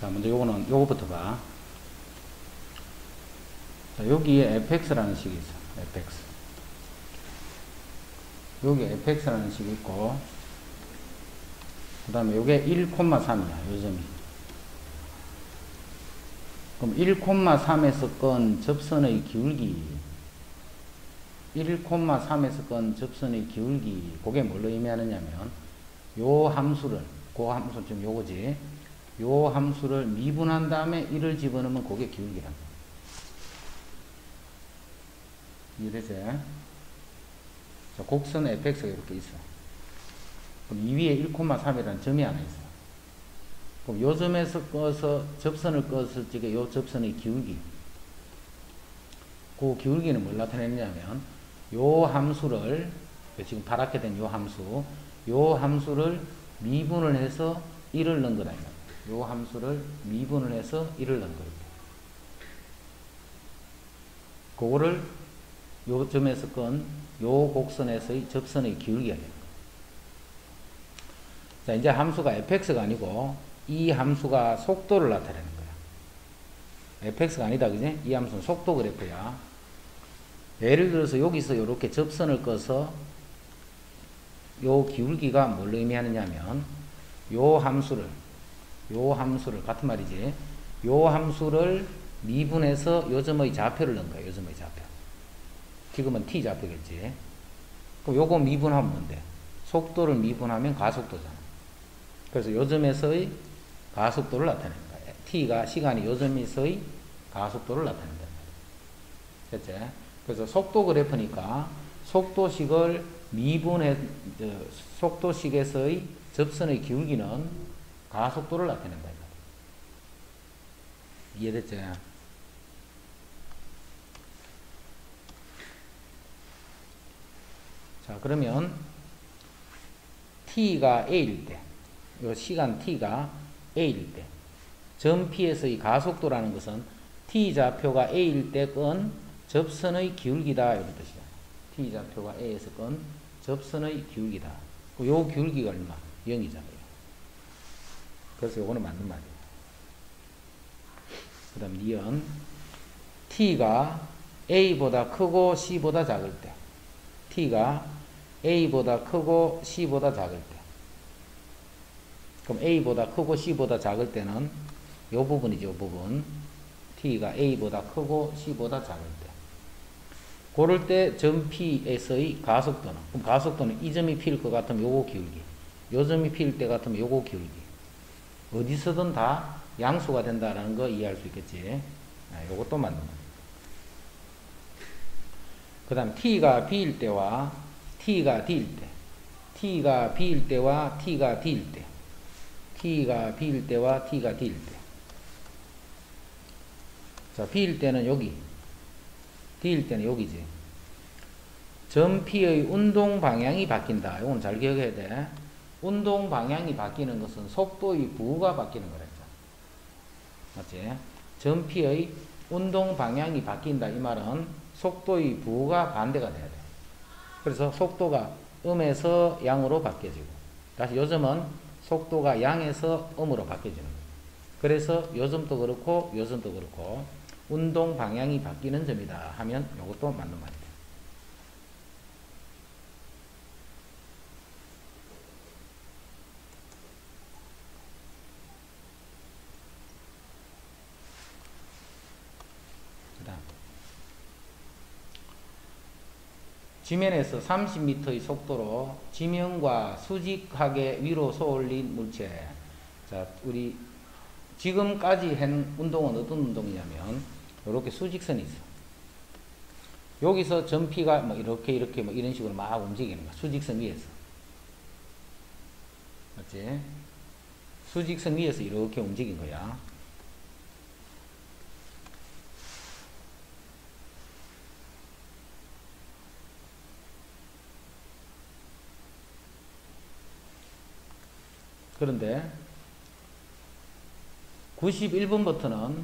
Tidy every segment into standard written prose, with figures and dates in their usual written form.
자, 먼저 요거부터 봐. 자, 여기에 fx라는 식이 있어. fx. 여기 fx라는 식이 있고, 그 다음에 요게 1,3이야, 요 점이. 그럼 1,3에서 건 접선의 기울기, 1,3에서 건 접선의 기울기, 그게 뭘로 의미하느냐면, 요 함수를, 그 함수 좀 요거지, 요 함수를 미분한 다음에 1을 집어넣으면 그게 기울기란 거야. 이해되지? 자, 곡선 fx가 이렇게 있어. 그럼 이 위에 1,3이라는 점이 하나 있어. 그럼 요 점에서 꺼서 접선을 껐을 적에 요 접선의 기울기, 그 기울기는 뭘 나타내느냐면 요 함수를, 지금 파랗게 된 요 함수, 요 함수를 미분을 해서 1을 넣은 거다. 요 함수를 미분을 해서 1을 넣은 거예요. 그거를 요 점에서 건 요 곡선에서의 접선의 기울기가 돼요. 자, 이제 함수가 fx가 아니고 이 함수가 속도를 나타내는 거야. fx가 아니다, 그지? 이 함수는 속도 그래프야. 예를 들어서 여기서 이렇게 접선을 꺼서 요 기울기가 뭘 의미하느냐면 요 함수를 같은 말이지, 요 함수를 미분해서 요 점의 좌표를 넣은 거야. 요 점의 좌표. 지금은 t 좌표겠지. 그럼 요거 미분하면 뭔데? 속도를 미분하면 가속도잖아. 그래서 요 점에서의 가속도를 나타내는 거야. t가 시간이 요 점에서의 가속도를 나타낸다. 됐지? 그래서 속도 그래프니까 속도식을 미분해, 속도식에서의 접선의 기울기는 가속도를 나타낸다. 이해됐지? 자, 그러면 t가 a일 때, 요 시간 t가 a일 때, 점 P에서의 가속도라는 것은 t 좌표가 a일 때 건 접선의 기울기다, 이런 뜻이야. t 좌표가 a에서 건 접선의 기울기다. 요 기울기가 얼마? 0이잖아요. 그래서 요거는 맞는 말이에요. 그 다음 니은 t가 a보다 크고 c보다 작을 때, t가 a보다 크고 c보다 작을 때, 그럼 a보다 크고 c보다 작을 때는 요 부분이죠. 요 부분. t가 a보다 크고 c보다 작을 때, 그럴 때 점 P에서의 가속도는, 그럼 가속도는 이 점이 P일 것 같으면 요거 기울기, 요 점이 P일 때 같으면 요거 기울기, 어디서든 다 양수가 된다라는 거 이해할 수 있겠지. 요것도 맞는 거예요. 그 다음 t가 b일 때와 t가 d일 때, t가 b일 때와 t가 d일 때, t가 b일 때와 t가 d일 때. 자, b일 때는 여기, d일 때는 여기지. 점 P의 운동 방향이 바뀐다. 이건 잘 기억해야 돼. 운동 방향이 바뀌는 것은 속도의 부가 바뀌는 거랬죠. 맞지? 점 P의 운동 방향이 바뀐다. 이 말은 속도의 부가 반대가 돼야 돼. 그래서 속도가 음에서 양으로 바뀌어지고, 다시 요 점은 속도가 양에서 음으로 바뀌어지는 거예요. 그래서 요 점도 그렇고 요 점도 그렇고 운동 방향이 바뀌는 점이다 하면 요것도 맞는 말이에요. 지면에서 30m의 속도로 지면과 수직하게 위로 쏘올린 물체. 자, 우리 지금까지 한 운동은 어떤 운동이냐면 이렇게 수직선이 있어. 여기서 점 P가 뭐 이렇게 뭐 이런 식으로 막 움직이는 거야. 수직선 위에서. 맞지? 수직선 위에서 이렇게 움직인 거야. 그런데 91번부터는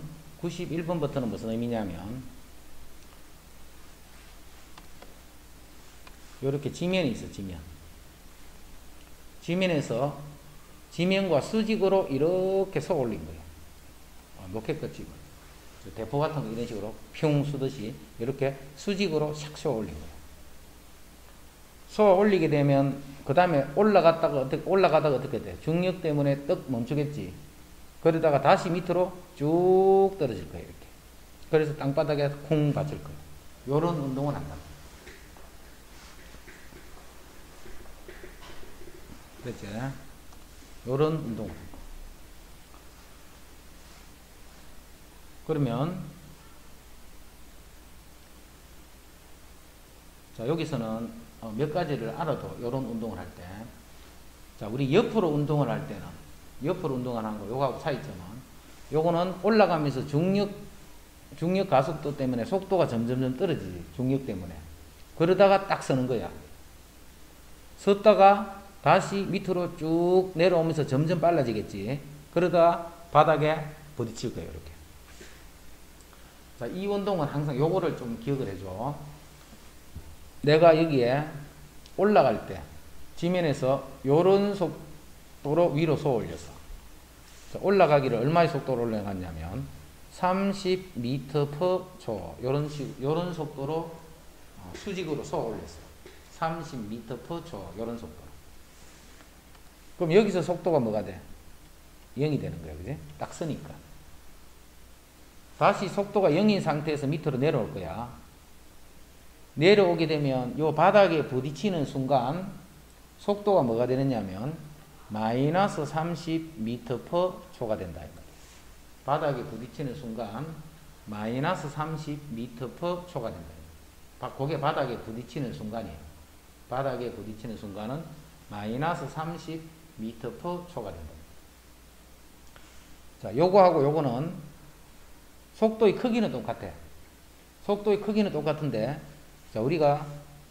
무슨 의미냐면 이렇게 지면이 있어. 지면에서 지면과 수직으로 이렇게 서 올린 거예요. 로켓 끝이고 대포 같은 거 이런 식으로 핑 쏘듯이 이렇게 수직으로 샥 쏘아 올린 거예요. 쏘아 올리게 되면 그 다음에 올라가다가 어떻게 돼? 중력 때문에 떡 멈추겠지. 그러다가 다시 밑으로 쭉 떨어질 거예요. 이렇게. 그래서 땅바닥에 쿵 받칠 거예요. 요런 운동을 한다. 그렇지? 요런 운동을. 그러면 자 여기서는 몇 가지를 알아도 요런 운동을 할 때, 자 우리 옆으로 운동을 할 때는 옆으로 운동하는 거 요거하고 차이점은, 요거는 올라가면서 중력 가속도 때문에 속도가 점점점 떨어지지. 중력 때문에. 그러다가 딱 서는 거야. 섰다가 다시 밑으로 쭉 내려오면서 점점 빨라지겠지. 그러다 바닥에 부딪힐 거예요. 이렇게. 자, 이 운동은 항상 요거를 좀 기억을 해줘. 내가 여기에 올라갈 때 지면에서 요런 속도로 위로 쏘아 올렸어. 자, 올라가기를 얼마의 속도로 올라갔냐면 30m/초 요런 속도로 수직으로 쏘아 올렸어. 30m/초 요런 속도. 그럼 여기서 속도가 뭐가 돼? 0이 되는 거야. 그지? 딱 서니까. 다시 속도가 0인 상태에서 밑으로 내려올 거야. 내려오게 되면 요 바닥에 부딪히는 순간 속도가 뭐가 되느냐면 마이너스 30m/초가 된다. 바닥에 부딪히는 순간 마이너스 30m/초가 된다. 그게 바닥에 부딪히는 순간이에요. 바닥에 부딪히는 순간은 마이너스 30m/초가 된다. 자, 요거하고 요거는 속도의 크기는 똑같아. 속도의 크기는 똑같은데, 자, 우리가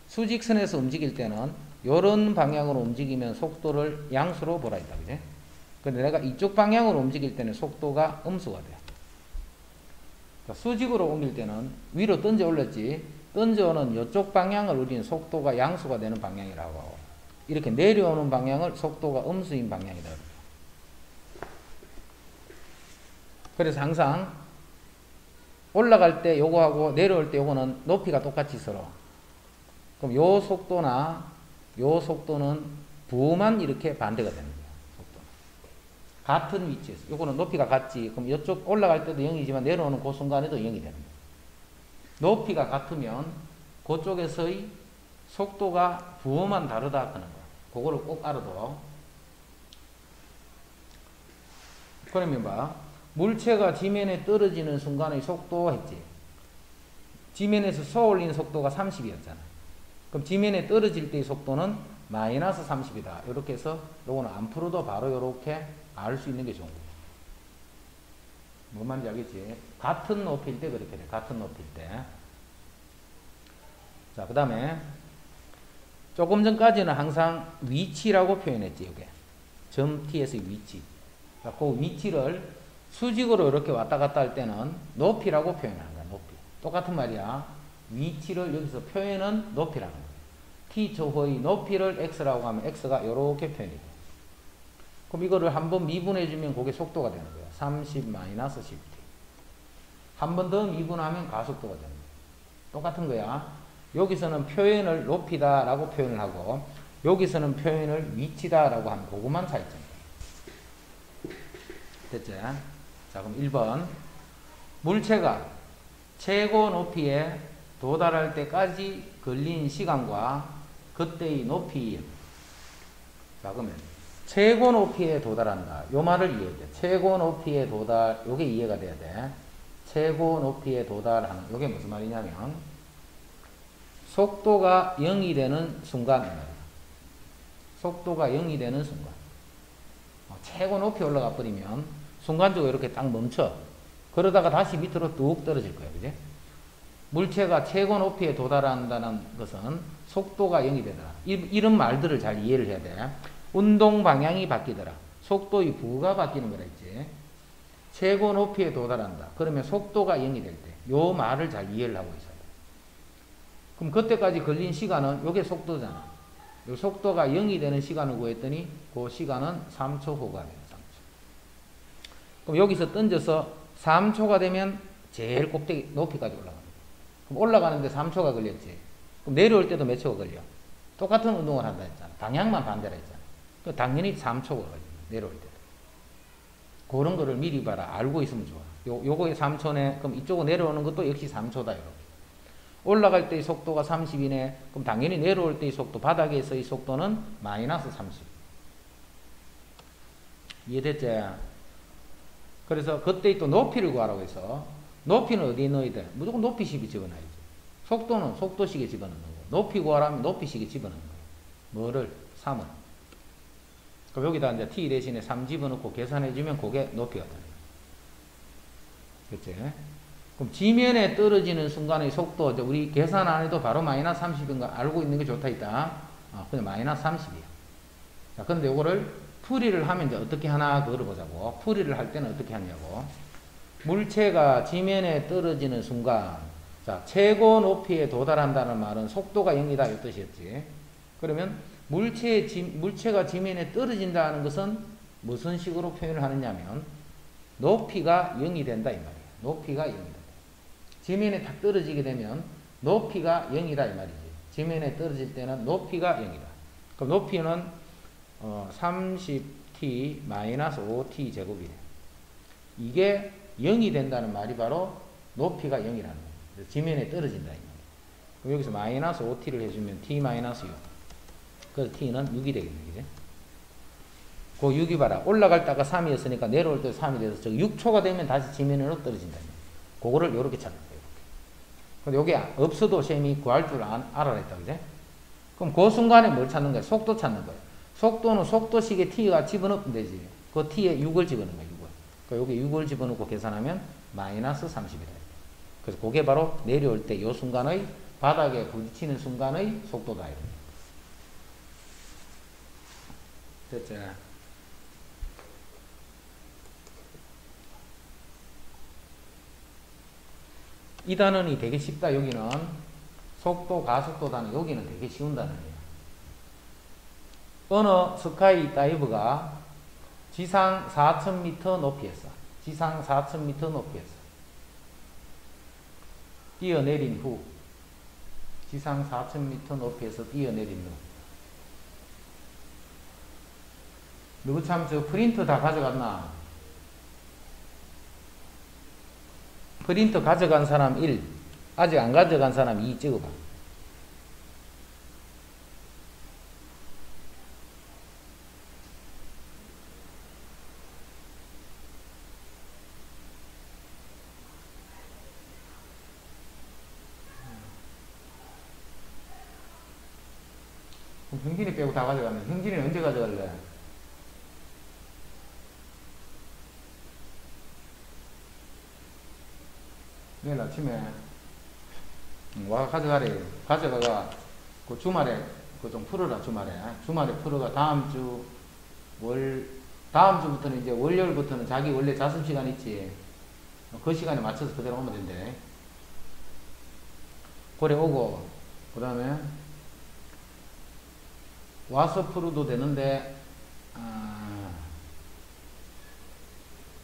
수직선에서 움직일 때는 요런 방향으로 움직이면 속도를 양수로 보라 했다. 그지? 근데 내가 이쪽 방향으로 움직일 때는 속도가 음수가 돼. 자, 수직으로 옮길 때는 위로 던져 올렸지. 던져오는 이쪽 방향을 우리는 속도가 양수가 되는 방향이라고 하고, 이렇게 내려오는 방향을 속도가 음수인 방향이다. 그래서 항상 올라갈 때 요거하고 내려올 때 요거는 높이가 똑같이 서로. 그럼 요 속도나 요 속도는 부만 이렇게 반대가 되는 거야. 속도. 같은 위치에서. 요거는 높이가 같지. 그럼 이쪽 올라갈 때도 0이지만 내려오는 그 순간에도 0이 되는 거야. 높이가 같으면 그쪽에서의 속도가 부호만 다르다 하는 거야. 그거를 꼭 알아둬. 그러면 봐. 물체가 지면에 떨어지는 순간의 속도 했지. 지면에서 쏘아올리는 속도가 30이었잖아. 그럼 지면에 떨어질 때의 속도는 마이너스 30이다. 이렇게 해서 요거는 안 풀어도 바로 이렇게 알 수 있는 게 좋은 거야. 뭔 말인지 알겠지? 같은 높이일 때 그렇게 돼. 같은 높이일 때. 자, 그 다음에 조금 전까지는 항상 위치라고 표현했지. 이게 점 T에서의 위치. 자, 그 위치를 수직으로 이렇게 왔다 갔다 할 때는 높이라고 표현하는 거야. 높이. 똑같은 말이야. 위치를 여기서 표현은 높이라는 거야. T 조호의 높이를 X라고 하면 X가 이렇게 표현이 돼. 그럼 이거를 한번 미분해 주면 그게 속도가 되는 거야. 30-10t. 한 번 더 미분하면 가속도가 되는 거야. 똑같은 거야. 여기서는 표현을 높이다라고 표현을 하고, 여기서는 표현을 위치다라고 하는 그것만 차이점이야. 됐지? 자, 그럼 1번. 물체가 최고 높이에 도달할 때까지 걸린 시간과 그때의 높이. 자, 그러면 최고 높이에 도달한다. 요 말을 이해해야 돼. 최고 높이에 도달, 요게 이해가 돼야 돼. 최고 높이에 도달하는, 요게 무슨 말이냐면, 속도가 0이 되는 순간. 속도가 0이 되는 순간. 최고 높이 올라가 버리면 순간적으로 이렇게 딱 멈춰. 그러다가 다시 밑으로 뚝 떨어질 거야. 그지? 물체가 최고 높이에 도달한다는 것은 속도가 0이 되더라. 이런 말들을 잘 이해를 해야 돼. 운동 방향이 바뀌더라. 속도의 부가 바뀌는 거라 했지. 최고 높이에 도달한다. 그러면 속도가 0이 될 때. 요 말을 잘 이해를 하고 있어야 돼. 그럼 그때까지 걸린 시간은 요게 속도잖아. 요 속도가 0이 되는 시간을 구했더니 그 시간은 3초 후가 돼요. 3초. 그럼 여기서 던져서 3초가 되면 제일 꼭대기 높이까지 올라갑니다. 그럼 올라가는데 3초가 걸렸지. 그럼 내려올 때도 몇 초가 걸려? 똑같은 운동을 한다 했잖아. 방향만 반대라 했잖아. 그 당연히 3초가 걸립니다. 내려올 때도. 그런 거를 미리 봐라. 알고 있으면 좋아. 요거에 3초네. 그럼 이쪽으로 내려오는 것도 역시 3초다. 이렇게. 올라갈 때의 속도가 30이네. 그럼 당연히 내려올 때의 속도, 바닥에서의 속도는 마이너스 30. 이해됐지? 그래서 그때 또 높이를 구하라고 해서 높이는 어디에 넣어야 돼? 무조건 높이식에 집어넣어야지. 속도는 속도식에 집어넣는 거고, 높이 구하라면 높이식에 집어넣는 거예요. 뭐를? 3을. 그럼 여기다 이제 t 대신에 3 집어넣고 계산해주면 그게 높이가 되는 거예요. 그치? 그럼 지면에 떨어지는 순간의 속도, 이제 우리 계산 안 해도 바로 마이너스 30인 거 알고 있는 게 좋다 있다. 그냥 마이너스 30이야. 자, 근데 요거를 풀이를 하면 이제 어떻게 하나 그거를 보자고. 풀이를 할 때는 어떻게 하냐고. 물체가 지면에 떨어지는 순간, 자, 최고 높이에 도달한다는 말은 속도가 0이다 이 뜻이었지. 그러면 물체가 지면에 떨어진다는 것은 무슨 식으로 표현을 하느냐면 높이가 0이 된다 이 말이야. 높이가 0이다. 지면에 탁 떨어지게 되면 높이가 0이다 이 말이지. 지면에 떨어질 때는 높이가 0이다. 그럼 높이는 30t 마이너스 5t 제곱이래. 이게 0이 된다는 말이 바로 높이가 0이라는 거예요. 지면에 떨어진다 이 말이에요. 그럼 여기서 마이너스 5t를 해주면 t 마이너스 6. 그래서 t는 6이 되겠네, 그지? 그 6이 봐라. 올라갈 때가 3이었으니까 내려올 때 3이 돼서 저 6초가 되면 다시 지면으로 떨어진다. 그거를 요렇게 찾는 거예요. 근데 요게 없어도 셈이 구할 줄 알아라 했다, 그지? 그럼 그 순간에 뭘 찾는 거야? 속도 찾는 거야. 속도는 속도식에 t가 집어넣으면 되지. 그 t에 6을 집어넣는 거야, 6을. 그러니까 여기 6을 집어넣고 계산하면 마이너스 30이다. 그래서 그게 바로 내려올 때 요 순간의 바닥에 부딪히는 순간의 속도다. 됐지? 이 단원이 되게 쉽다. 여기는 속도, 가속도 단원, 여기는 되게 쉬운 단원이에요. 어느 스카이 다이버가 지상 4,000m 높이에서 지상 4,000m 높이에서 뛰어내린 후 지상 4,000m 높이에서 뛰어내린 후 누구 참 저 프린터 다 가져갔나? 프린터 가져간 사람 1, 아직 안 가져간 사람 2 찍어봐. 그럼 형진이 빼고 다 가져갔네. 형진이는 언제 가져갈래? 내일 아침에 와 가져가래. 가져가가 그 주말에 그 좀 풀어라. 주말에 풀어가 다음 주부터는 이제 월요일부터는 자기 원래 자습 시간 있지. 그 시간에 맞춰서 그대로 오면 된대. 그래 오고 그 다음에 와서 풀어도 되는데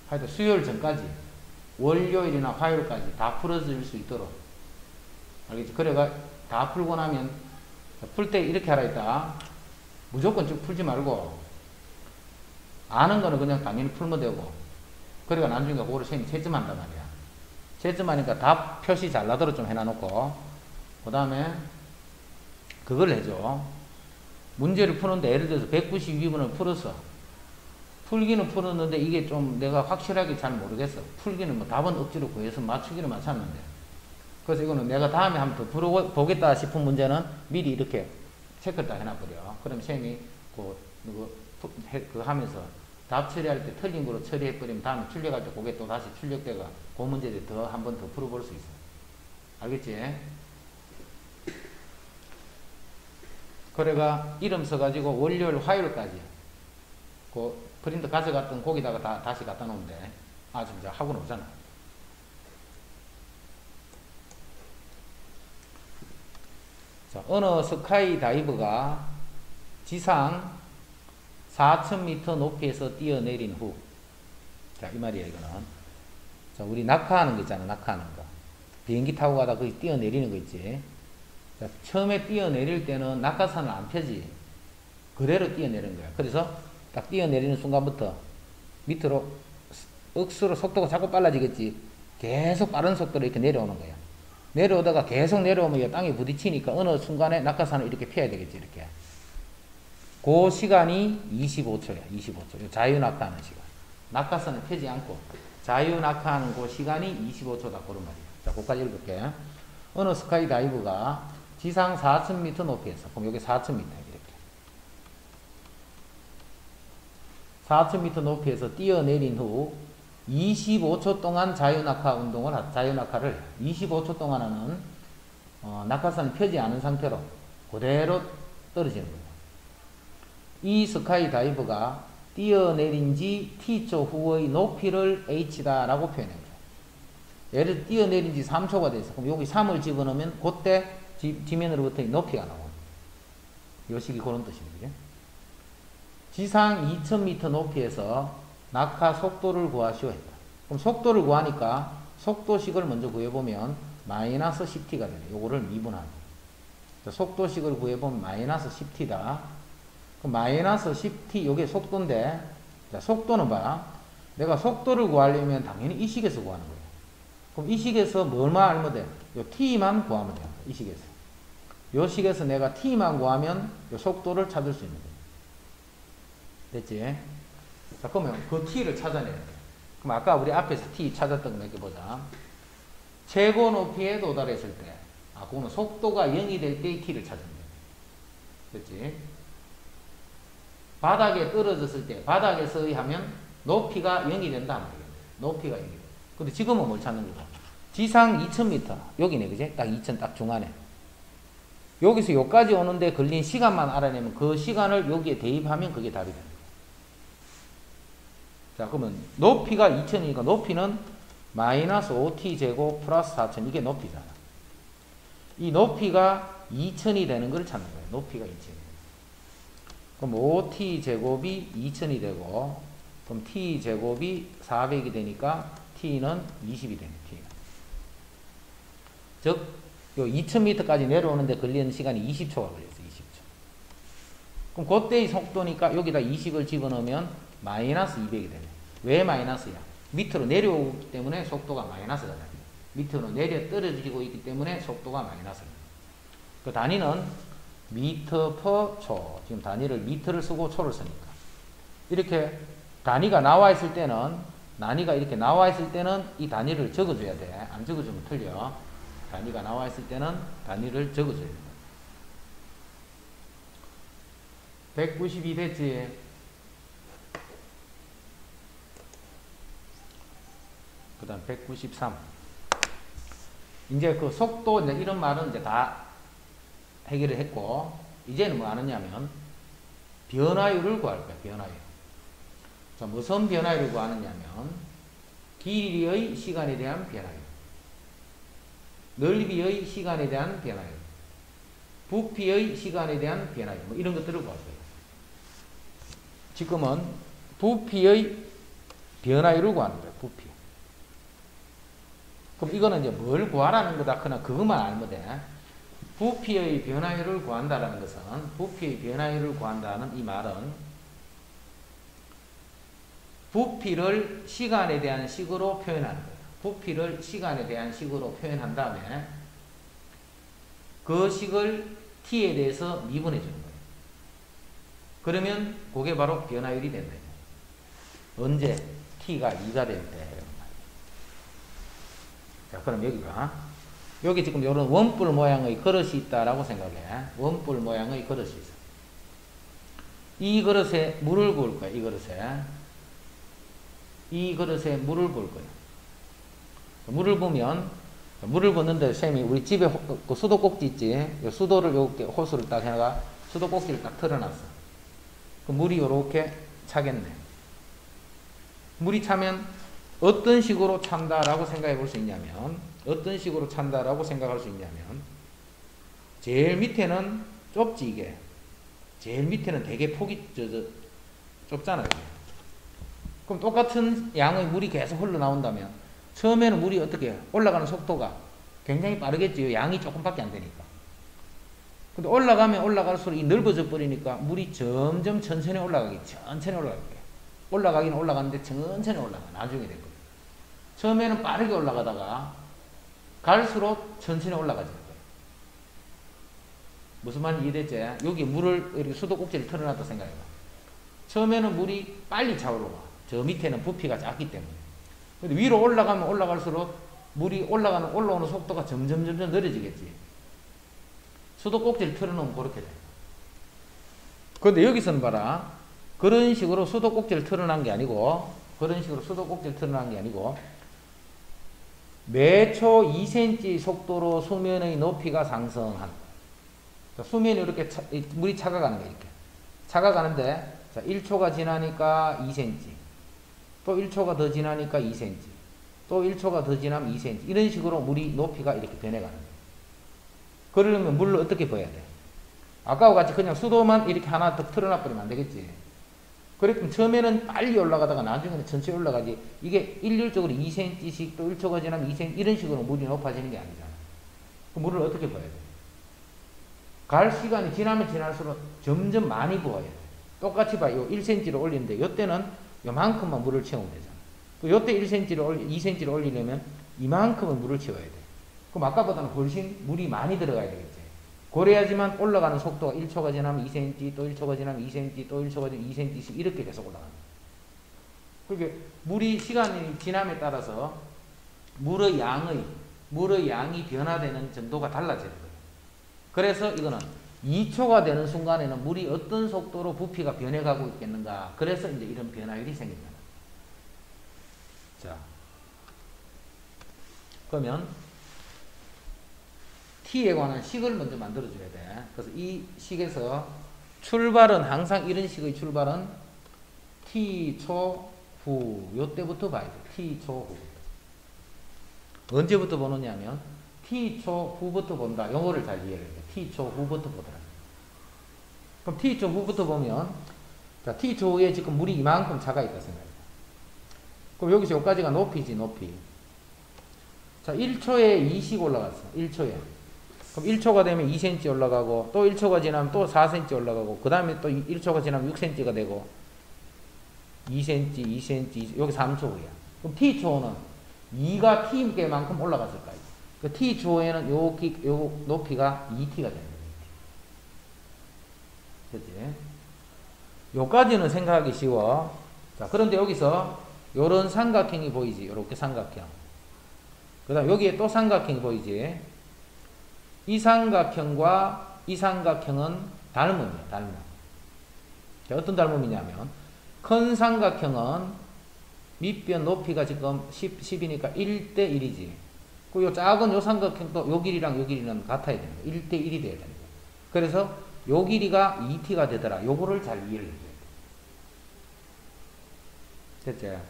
하여튼 수요일 전까지 월요일이나 화요일까지 다 풀어질 수 있도록 알겠지? 그래가 다 풀고 나면 풀 때 이렇게 하라 했다. 무조건 쭉 풀지 말고 아는 거는 그냥 당연히 풀면 되고 그래가 나중에 그거를 쌤이 채점한단 말이야. 채점하니까 답 표시 잘 나도록 좀 해놔놓고 그 다음에 그걸 해줘. 문제를 푸는데 예를 들어서 192번을 풀었어. 풀기는 풀었는데 이게 좀 내가 확실하게 잘 모르겠어. 풀기는 뭐 답은 억지로 구해서 맞추기는 맞췄는데. 그래서 이거는 내가 다음에 한번 더 풀어보겠다 싶은 문제는 미리 이렇게 체크를 다 해놔버려. 그럼 쌤이 그거 하면서 답 처리할 때 틀린 거로 처리해버리면 다음에 출력할 때 그게 또 다시 출력돼가 그 문제를 더 한 번 더 풀어볼 수 있어. 알겠지? 그래가 이름 써가지고 월요일 화요일까지 그 프린터 가져갔던 거기다가 다시 갖다 놓으면 돼. 진짜 학원 오잖아. 자, 어느 스카이 다이버가 지상 4,000m 높이에서 뛰어내린 후, 자, 이 말이야, 이거는. 자, 우리 낙하하는 거 있잖아, 낙하하는 거. 비행기 타고 가다 거기 뛰어내리는 거 있지. 자, 처음에 뛰어내릴 때는 낙하산을 안 펴지. 그대로 뛰어내리는 거야. 그래서 딱 뛰어내리는 순간부터 밑으로 억수로 속도가 자꾸 빨라지겠지. 계속 빠른 속도로 이렇게 내려오는 거야. 내려오다가 계속 내려오면 땅에 부딪히니까 어느 순간에 낙하산을 이렇게 펴야 되겠지, 이렇게. 그 시간이 25초야, 25초. 자유낙하하는 시간. 낙하산을 펴지 않고 자유낙하하는 그 시간이 25초다, 그런 말이야. 자, 그까지 읽을게. 어느 스카이 다이브가 지상 4,000m 높이에서, 그럼 여기 4,000m, 이렇게. 4,000m 높이에서 뛰어내린 후 25초 동안 자유낙하를 25초 동안은 낙하산을 펴지 않은 상태로 그대로 떨어지는 거예요. 이 스카이 다이버가 뛰어내린 지 T초 후의 높이를 H다 라고 표현한 거예요. 예를 들어 뛰어내린 지 3초가 됐어. 그럼 여기 3을 집어넣으면 그때 지면으로부터 높이가 나오는 이 식이 그런 뜻입니다. 지상 2000m 높이에서 낙하 속도를 구하시오 했다. 그럼 속도를 구하니까 속도식을 먼저 구해보면 마이너스 10t가 되네. 요거를 미분하는 거예요. 속도식을 구해보면 마이너스 10t다. 그럼 마이너스 10t, 요게 속도인데, 자, 속도는 봐. 내가 속도를 구하려면 당연히 이 식에서 구하는 거예요. 그럼 이 식에서 뭘만 알면 돼? 요 t만 구하면 돼요. 이 식에서. 요 식에서 내가 t만 구하면 요 속도를 찾을 수 있는 거예요. 됐지? 자, 그러면 그 t를 찾아내야 돼. 그럼 아까 우리 앞에서 t 찾았던 거 몇 개 보자. 최고 높이에 도달했을 때, 그거는 속도가 0이 될 때의 t를 찾으면 돼. 됐지? 바닥에 떨어졌을 때, 바닥에서 하면 높이가 0이 된다 하면 되겠네. 높이가 0이 돼. 근데 지금은 뭘 찾는 거다? 지상 2000m. 여기네, 그지? 딱 2000 딱 중간에. 여기서 여기까지 오는데 걸린 시간만 알아내면 그 시간을 여기에 대입하면 그게 답이 됩니다. 자, 그러면 높이가 2000이니까 높이는 마이너스 5t 제곱 플러스 4000. 이게 높이잖아. 이 높이가 2000이 되는 걸 찾는 거예요. 높이가 2000이. 그럼 5t 제곱이 2000이 되고, 그럼 t 제곱이 400이 되니까 t는 20이 되네. t는. 즉, 요 2000m까지 내려오는데 걸리는 시간이 20초가 걸렸어. 20초. 그럼 그때의 속도니까 여기다 20을 집어넣으면 마이너스 200이 되네. 왜 마이너스야? 밑으로 내려오기 때문에 속도가 마이너스가 되네. 밑으로 내려 떨어지고 있기 때문에 속도가 마이너스입니다. 그 단위는 미터 퍼 초. 지금 단위를 미터를 쓰고 초를 쓰니까. 이렇게 단위가 나와 있을 때는, 단위가 이렇게 나와 있을 때는 이 단위를 적어줘야 돼. 안 적어주면 틀려. 단위가 나와 있을 때는 단위를 적어줘야 된다. 192 됐지? 그 다음 193. 이제 그 속도, 이제 이런 말은 이제 다 해결을 했고, 이제는 뭐 하느냐면, 변화율을 구할 거야, 변화율. 자, 무슨 변화율을 구하느냐면, 길이의 시간에 대한 변화율, 넓이의 시간에 대한 변화율, 부피의 시간에 대한 변화율, 뭐 이런 것들을 구할 거예요. 지금은 부피의 변화율을 구하는 거예요, 부피. 그럼 이거는 이제 뭘 구하라는 거다, 그냥 그것만 알면 돼. 부피의 변화율을 구한다라는 것은, 부피의 변화율을 구한다는 이 말은, 부피를 시간에 대한 식으로 표현하는 거예요. 부피를 시간에 대한 식으로 표현한 다음에 그 식을 t에 대해서 미분해 주는 거예요. 그러면 그게 바로 변화율이 된다. 언제? t가 2가 될 때. 자, 그럼 여기가, 여기 지금 이런 원뿔 모양의 그릇이 있다라고 생각해. 원뿔 모양의 그릇이 있어. 이 그릇에 물을 부을 거야. 이 그릇에. 이 그릇에 물을 부을 거야. 물을 부으면, 물을 붓는데 쌤이 우리 집에 그 수도꼭지 있지? 수도를 이렇게 호스를 딱 해가 수도꼭지를 딱 틀어놨어. 그 물이 이렇게 차겠네. 물이 차면 어떤 식으로 찬다라고 생각해 볼 수 있냐면, 어떤 식으로 찬다라고 생각할 수 있냐면, 제일 밑에는 좁지, 이게. 제일 밑에는 되게 폭이 좁잖아요. 그럼 똑같은 양의 물이 계속 흘러나온다면 처음에는 물이 어떻게 해요? 올라가는 속도가 굉장히 빠르겠죠. 양이 조금밖에 안 되니까. 근데 올라가면 올라갈수록 이 넓어져 버리니까 물이 점점 천천히 올라가게. 올라가긴 올라가는데 천천히 올라가. 나중에 될 거예요. 처음에는 빠르게 올라가다가 갈수록 천천히 올라가죠. 무슨 말인지 이해됐지? 여기 물을 이렇게 수도꼭지를 틀어놨다 생각해봐. 처음에는 물이 빨리 차오르고 저 밑에는 부피가 작기 때문에. 근데 위로 올라가면 올라갈수록 물이 올라오는 속도가 점점 느려지겠지. 수도꼭지를 틀어놓으면 그렇게 돼. 근데 여기서는 봐라. 그런 식으로 수도꼭지를 틀어놓은 게 아니고 매초 2cm 속도로 수면의 높이가 상승한다. 수면이 이렇게 물이 차가가는 거야. 이렇게 차가가는데, 자, 1초가 지나니까 2cm, 또 1초가 더 지나니까 2cm, 또 1초가 더 지나면 2cm, 이런 식으로 물이 높이가 이렇게 변해가는 거야. 그러려면 물을 어떻게 부어야 돼? 아까와 같이 그냥 수도만 이렇게 하나 더 틀어놔버리면 안 되겠지. 그랬더니 처음에는 빨리 올라가다가 나중에는 천천히 올라가지. 이게 일률적으로 2cm씩 또 1초가 지나면 2cm 이런 식으로 물이 높아지는 게 아니잖아. 그 물을 어떻게 부어야 돼? 갈 시간이 지나면 지날수록 점점 많이 부어야 돼. 똑같이 봐. 요 1cm를 올리는데 요때는 요만큼만 물을 채우면 되잖아. 요때 2cm를 올리려면 이만큼은 물을 채워야 돼. 그럼 아까보다는 훨씬 물이 많이 들어가야 되겠지. 그래야지만 올라가는 속도가 1초가 지나면 2cm, 또 1초가 지나면 2cm, 또 1초가 지나면 2cm씩 이렇게 계속 올라가는 거야. 그러니까 물이 시간이 지남에 따라서 물의 양이 변화되는 정도가 달라지는 거예요. 그래서 이거는 2초가 되는 순간에는 물이 어떤 속도로 부피가 변해가고 있겠는가. 그래서 이제 이런 변화율이 생깁니다. 자, 그러면 T에 관한 식을 먼저 만들어줘야 돼. 그래서 이 식에서 출발은 항상 이런 식의 출발은 T초 후, 요때부터 봐야 돼. T초 후. 언제부터 보느냐면 T초 후부터 본다. 영어를 잘 이해를 해. T초 후부터 보더라. 그럼 T초 후부터 보면, 자, T초 후에 지금 물이 이만큼 차가 있다 생각해. 그럼 여기서 여기까지가 높이지, 높이. 자, 1초에 2씩 올라갔어. 1초에. 그럼 1초가 되면 2cm 올라가고, 또 1초가 지나면 또 4cm 올라가고, 그 다음에 또 1초가 지나면 6cm가 되고, 2cm, 여기 3초 후야. 그럼 T초는 2가 T만큼 올라갔을 거야. 그 T초에는 요 높이가 2T가 되는 거야. 그치? 요까지는 생각하기 쉬워. 자, 그런데 여기서 요런 삼각형이 보이지? 요렇게 삼각형. 그 다음 여기에 또 삼각형이 보이지? 이 삼각형과 이 삼각형은 닮음이야, 닮음. 자, 어떤 닮음이냐면, 큰 삼각형은 밑변 높이가 지금 10이니까 1대 1이지. 그리고 요 작은 요 삼각형도 요 길이랑 요 길이는 같아야 되는 거야. 1대 1이 돼야 되는 거야. 그래서 요 길이가 2t가 되더라. 요거를 잘 이해를 해줘야 돼. 됐죠?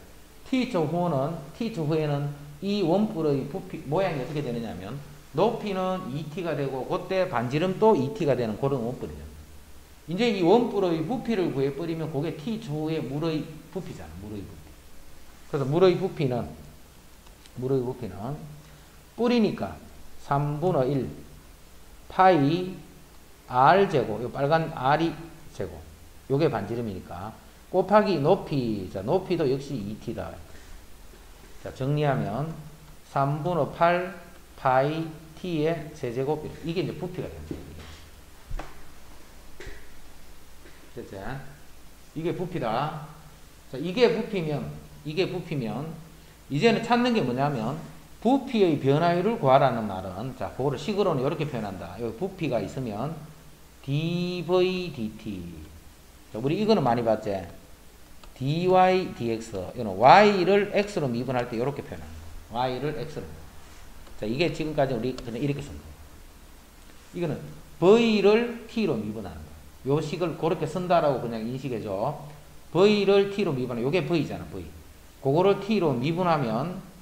T초 후에는 이 원뿔의 부피, 모양이 어떻게 되느냐면, 높이는 2t가 되고, 그때 반지름 또 2t가 되는 그런 원뿔이죠. 이제 이 원뿔의 부피를 구해버리면, 그게 T초 후의 물의 부피잖아, 물의 부피. 그래서 물의 부피는 뿌리니까 3분의 1 파이 r제곱, 요 빨간 r이 제곱, 요게 반지름이니까 곱하기 높이, 자, 높이도 역시 2t다. 자, 정리하면 3분의 8 파이 t의 세제곱, 이게 이제 부피가 됩니다. 됐죠? 이게 부피다. 자, 이게 부피면 이제는 찾는 게 뭐냐면, 부피의 변화율을 구하라는 말은, 자, 그거를 식으로는 이렇게 표현한다. 여기 부피가 있으면 dv dt. 자, 우리 이거는 많이 봤지? dy dx. 이거는 y를 x로 미분할 때 이렇게 표현합니다. y를 x로. 자, 이게 지금까지 우리 그냥 이렇게 쓴 거예요. 이거는 v를 t로 미분하는 거예요. 요 식을 그렇게 쓴다라고 그냥 인식해줘. v를 t로 미분하면, 요게 v잖아, v. 그거를 t로 미분하면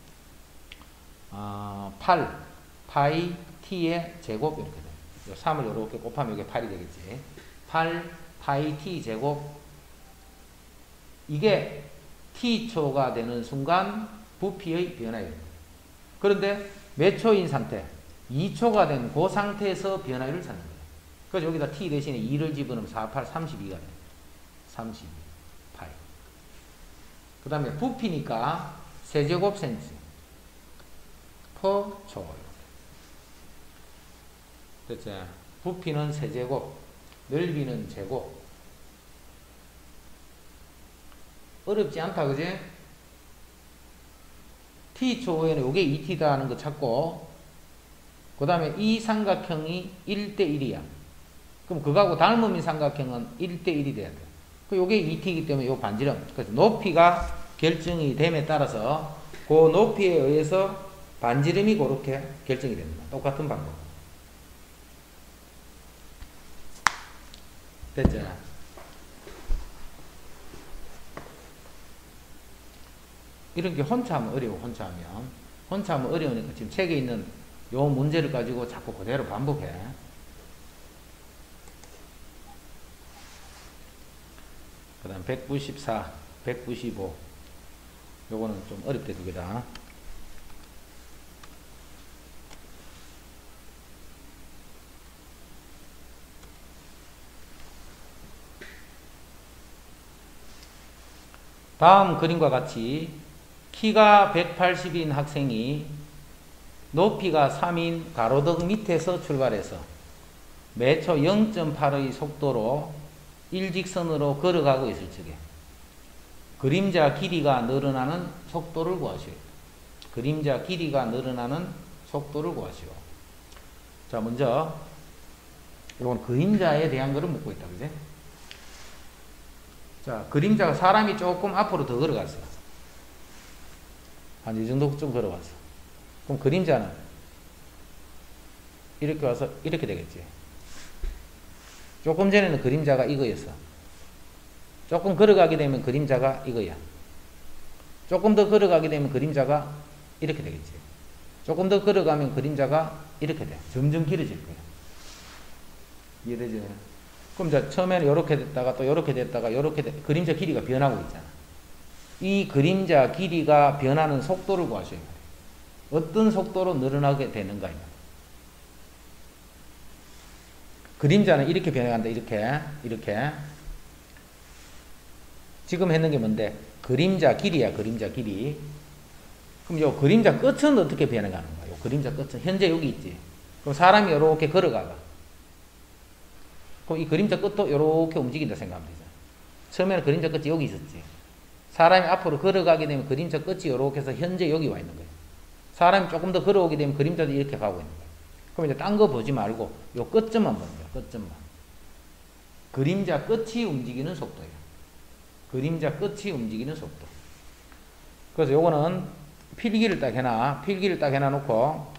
8 파이 t의 제곱 이렇게 돼요. 3을 이렇게 곱하면 이게 8이 되겠지. 8 파이 t 제곱. 이게 t초가 되는 순간 부피의 변화율입니다. 그런데 몇 초인 상태? 2초가 된 그 상태에서 변화율을 찾는 거예요. 그래서 여기다 t 대신에 2를 집어넣으면 4, 8, 32가 돼요. 32 파이. 그 다음에 부피니까 세제곱 센치 퍼 초. 됐지? 부피는 세제곱, 넓이는 제곱. 어렵지 않다, 그지? t초에는 요게 2t다 하는 거 찾고, 그 다음에 이 삼각형이 1대1이야. 그럼 그거하고 닮음인 삼각형은 1대1이 돼야 돼. 요게 2t이기 때문에 요 반지름. 그래서 높이가 결정이 됨에 따라서 그 높이에 의해서 반지름이 그렇게 결정이 됩니다. 똑같은 방법. 됐죠? 이런 게 혼자 하면 어려워, 혼자 하면. 혼자 하면 어려우니까 지금 책에 있는 요 문제를 가지고 자꾸 그대로 반복해. 그 다음 194, 195. 요거는 좀 어렵대, 두 개 다. 다음 그림과 같이 키가 180인 학생이 높이가 3인 가로등 밑에서 출발해서 매초 0.8의 속도로 일직선으로 걸어가고 있을 적에 그림자 길이가 늘어나는 속도를 구하시오. 그림자 길이가 늘어나는 속도를 구하시오. 자, 먼저 이건 그림자에 대한 거를 묻고 있다, 그지? 자, 그림자가 사람이 조금 앞으로 더 걸어갔어. 한 이 정도 좀 걸어갔어. 그럼 그림자는 이렇게 와서 이렇게 되겠지. 조금 전에는 그림자가 이거였어. 조금 걸어가게 되면 그림자가 이거야. 조금 더 걸어가게 되면 그림자가 이렇게 되겠지. 조금 더 걸어가면 그림자가 이렇게 돼. 점점 길어질 거야. 이해되지? 그럼 이제 처음에는 이렇게 됐다가 또 이렇게 됐다가 이렇게 그림자 길이가 변하고 있잖아. 이 그림자 길이가 변하는 속도를 구하셔야 돼요. 어떤 속도로 늘어나게 되는가. 그림자는 이렇게 변해간다. 이렇게. 지금 했는 게 뭔데? 그림자 길이야. 그림자 길이. 그럼 요 그림자 끝은 어떻게 변해가는가? 요 그림자 끝은 현재 여기 있지. 그럼 사람이 이렇게 걸어가가. 그럼 이 그림자 끝도 이렇게 움직인다 생각하면 되잖아. 처음에는 그림자 끝이 여기 있었지. 사람이 앞으로 걸어가게 되면 그림자 끝이 이렇게 해서 현재 여기 와 있는 거예요. 사람이 조금 더 걸어오게 되면 그림자도 이렇게 가고 있는 거예요. 그럼 이제 딴 거 보지 말고 요 끝점만 보는 거예요. 끝점만. 그림자 끝이 움직이는 속도예요. 그림자 끝이 움직이는 속도. 그래서 요거는 필기를 딱 해놔놓고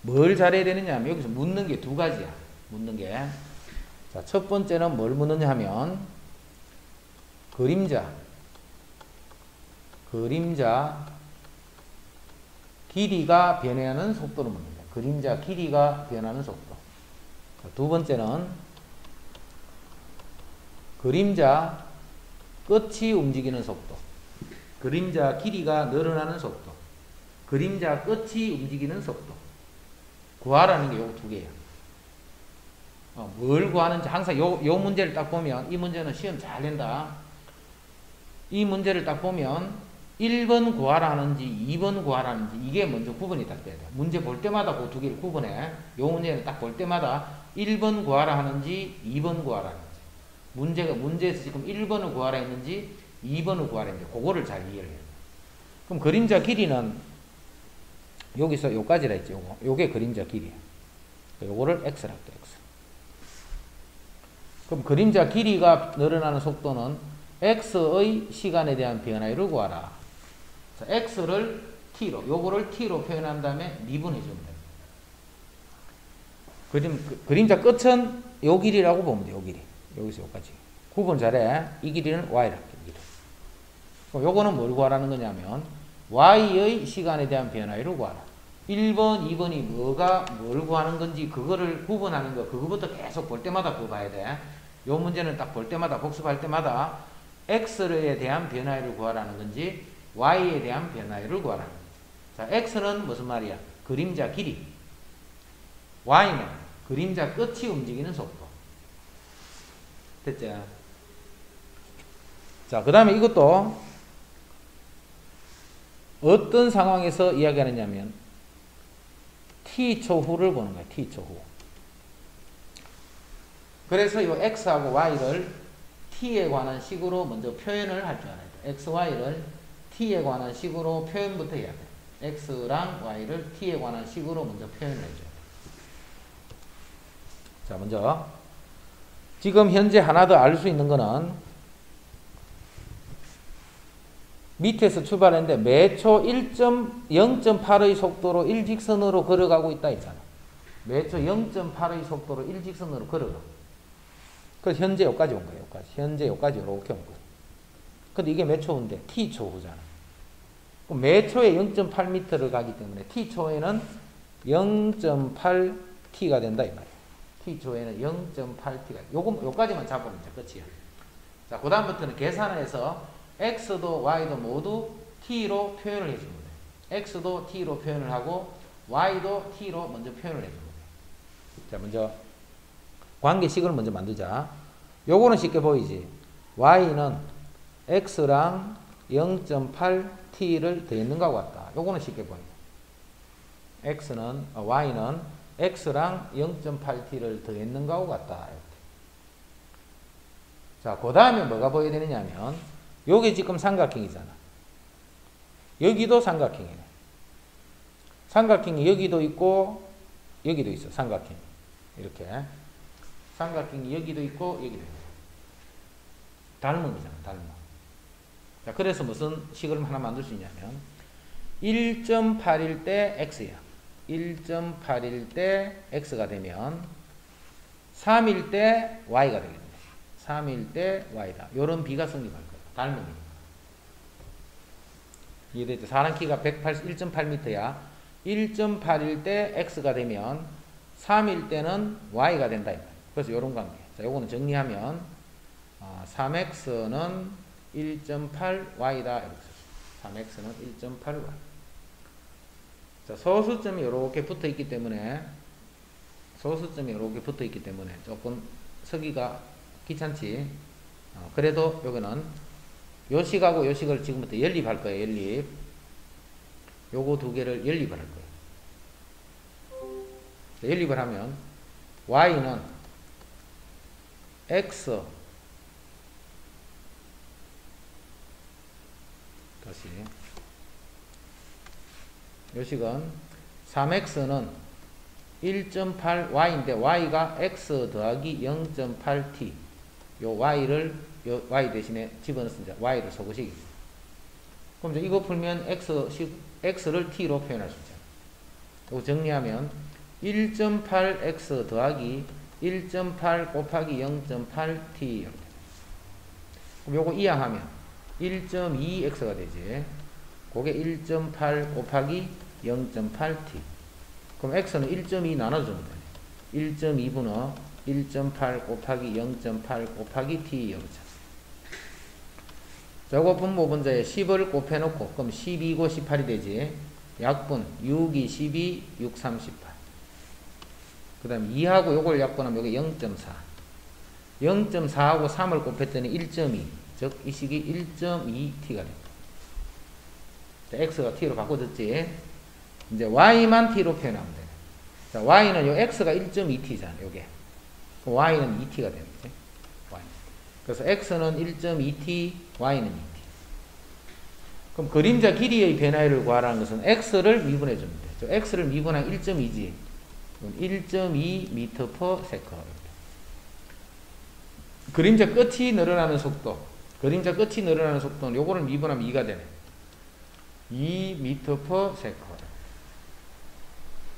뭘 잘해야 되느냐 하면 여기서 묻는 게 두 가지야. 묻는 게. 자, 첫 번째는 뭘 묻느냐 하면 그림자 길이가 변하는 속도를 묻는다. 그림자 길이가 변하는 속도. 자, 두 번째는 그림자 끝이 움직이는 속도. 그림자 길이가 늘어나는 속도. 그림자 끝이 움직이는 속도. 구하라는 게 요 두 개야. 뭘 구하는지 항상 요 문제를 딱 보면 이 문제는 시험 잘 낸다. 이 문제를 딱 보면 1번 구하라 하는지 2번 구하라 하는지 이게 먼저 구분이 딱 돼야 돼. 문제 볼 때마다 그 두 개를 구분해. 요 문제는 딱 볼 때마다 1번 구하라 하는지 2번 구하라 하는지 문제에서 지금 1번을 구하라 했는지 2번을 구하라 했는지 그거를 잘 이해를 해요. 그럼 그림자 길이는 여기서 요까지라 했지. 요게 그림자 길이야. 요거를 x라고 돼. x. 그럼 그림자 길이가 늘어나는 속도는 x의 시간에 대한 변화율을 구하라. 자, x를 t로, 요거를 t로 표현한 다음에 미분해 주면 됩니다. 그림자 끝은 요 길이라고 보면 돼. 요 길이. 여기서 요까지. 구분 잘해. 이 길이는 y라. 그럼 요거는 뭘 구하라는 거냐면 y의 시간에 대한 변화율을 구하라. 1번, 2번이 뭘 구하는 건지 그거를 구분하는 거, 그거부터 계속 볼 때마다 그거 봐야 돼. 요 문제는 딱 볼 때마다, 복습할 때마다 x에 대한 변화율을 구하라는 건지 y에 대한 변화율을 구하라는 건지. 자, x는 무슨 말이야? 그림자 길이. y는 그림자 끝이 움직이는 속도. 됐죠? 자, 그 다음에 이것도 어떤 상황에서 이야기하느냐면 t초 후를 보는 거야. t초 후. 그래서 이 x하고 y를 t에 관한 식으로 먼저 표현을 할 줄 알아야 돼. x, y를 t에 관한 식으로 표현부터 해야 돼. x랑 y를 t에 관한 식으로 먼저 표현을 해줘야 돼. 자, 먼저 지금 현재 하나 더 알 수 있는 거는 밑에서 출발했는데 매초 0.8의 속도로 일직선으로 걸어가고 있다 했잖아. 매초 0.8의 속도로 일직선으로 걸어가. 그래서 현재 여기까지 온 거예요. 여기까지. 현재 여기까지 이렇게 온 거예요. 근데 이게 몇 초인데? t초 후잖아. 그럼 매초에 0.8m를 가기 때문에 t초에는 0.8t가 된다 이 말이야. t초에는 0.8t가. 요까지만 잡으면 이제 끝이야. 자, 그 다음부터는 계산해서 x도 y도 모두 t로 표현을 해주는 거예요. x도 t로 표현을 하고 y도 t로 먼저 표현을 해주는 거예요. 자, 먼저 관계식을 먼저 만들자. 요거는 쉽게 보이지. y는 x랑 0.8t를 더했는 거하고 같다. 요거는 쉽게 보이네. y는 x랑 0.8t를 더했는 거하고 같다. 이렇게. 자, 그 다음에 뭐가 보여야 되느냐면 여기 지금 삼각형이잖아. 여기도 삼각형이네. 삼각형이 여기도 있고 여기도 있어. 삼각형이 이렇게 삼각형이 여기도 있고 여기도 있고 닮음이잖아. 닮음. 자, 그래서 무슨 식을 하나 만들 수 있냐면 1.8일 때 x야. 1.8일 때 x가 되면 3일 때 y가 되겠네. 3일 때 y다. 요런 비가 성립할 거야. 닮음이니까. 이해됐죠? 사람 키가 1.8m야. 1.8일 때 x가 되면 3일 때는 y가 된다. 그래서 요런 관계. 자, 요거는 정리하면 3x는 1.8y다. 이렇게 써요. 3x는 1.8y. 자, 소수점이 이렇게 붙어 있기 때문에 조금 서기가 귀찮지. 그래도 여기는 요 식하고 요 식을 지금부터 연립할 거예요. 연립. 요거 두 개를 연립을 할 거예요. 자, 연립을 하면 y는 x 다시 요 식은 3x는 1.8y인데 y가 x 더하기 0.8t 요 y를 요 y 대신에 집어넣습니다. y를 소구식이. 그럼 이제 이거 풀면 x를 t로 표현할 수 있잖아요. 이거 정리하면 1.8x 더하기 1.8 곱하기 0.8t 이렇게. 그럼 요거 이항하면 1.2x가 되지. 그게 1.8 곱하기 0.8t. 그럼 x는 1.2 나눠주면 되네. 1.2분의 1.8 곱하기 0.8 곱하기 t 이렇게. 저거 분모 분자에 10을 곱해놓고 그럼 12고 18이 되지. 약분 6이 12, 6, 3, 18. 그 다음에 2하고 요걸 약분하면 여기 0.4. 0.4하고 3을 곱했더니 1.2. 즉 이 식이 1.2t가 됩니다. 자, x가 t로 바꿔졌지. 이제 y만 t로 표현하면 돼. 자, y는 요 x가 1.2t잖아. 요게. 그럼 y는 2t가 되는 거지. y. 그래서 x는 1.2t, y는 2t. 그럼 그림자 길이의 변화율을 구하라는 것은 x를 미분해 주면 돼. 저 x를 미분한 1.2지. 1.2m/s. 그림자 끝이 늘어나는 속도. 그림자 끝이 늘어나는 속도는 요거를 미분하면 2가 되네. 2m/s.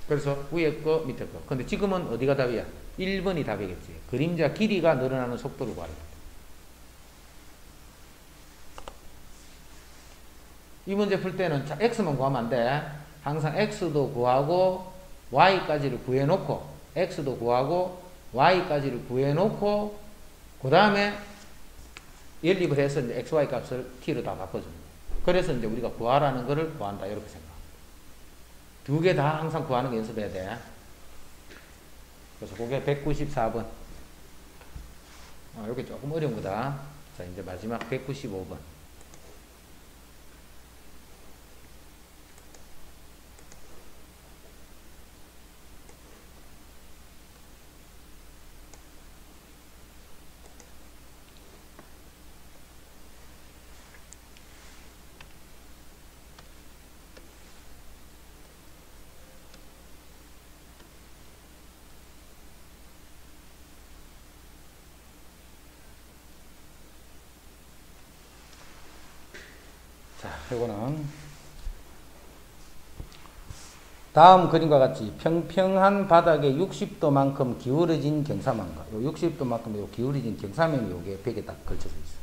그래서 위에 거 밑에 거. 근데 지금은 어디가 답이야? 1번이 답이겠지. 그림자 길이가 늘어나는 속도를 구하라. 이 문제 풀 때는 x만 구하면 안 돼. 항상 x도 구하고 y까지를 구해놓고 x도 구하고 y까지를 구해놓고 그 다음에 연립을 해서 이제 xy 값을 t로 다 바꿔줍니다. 그래서 이제 우리가 구하라는 거를 구한다 이렇게 생각. 두 개 다 항상 구하는 거 연습해야 돼. 그래서 그게 194번. 이게 조금 어려운 거다. 자, 이제 마지막 195번. 자, 이거는 다음 그림과 같이 평평한 바닥에 60도만큼 기울어진 경사면과 60도만큼 요 기울어진 경사면이 요게 벽에 딱 걸쳐져 있어.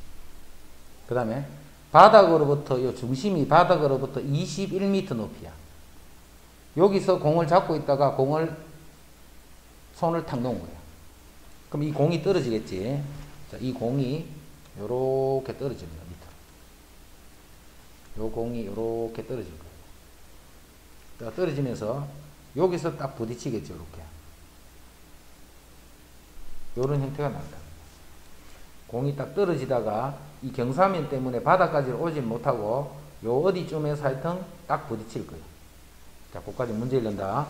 그 다음에 바닥으로부터 요 중심이 바닥으로부터 21m 높이야. 여기서 공을 잡고 있다가 공을 손을 탁 놓은 거야. 그럼 이 공이 떨어지겠지. 자, 이 공이 요렇게 떨어집니다. 요 공이 요렇게 떨어질 거예요. 떨어지면서 여기서 딱 부딪히겠죠. 이렇게 요런 형태가 난다. 공이 딱 떨어지다가 이 경사면 때문에 바닥까지 오지 못하고 요 어디쯤에서 하여튼 딱 부딪힐 거예요. 자, 그까지 문제 읽는다.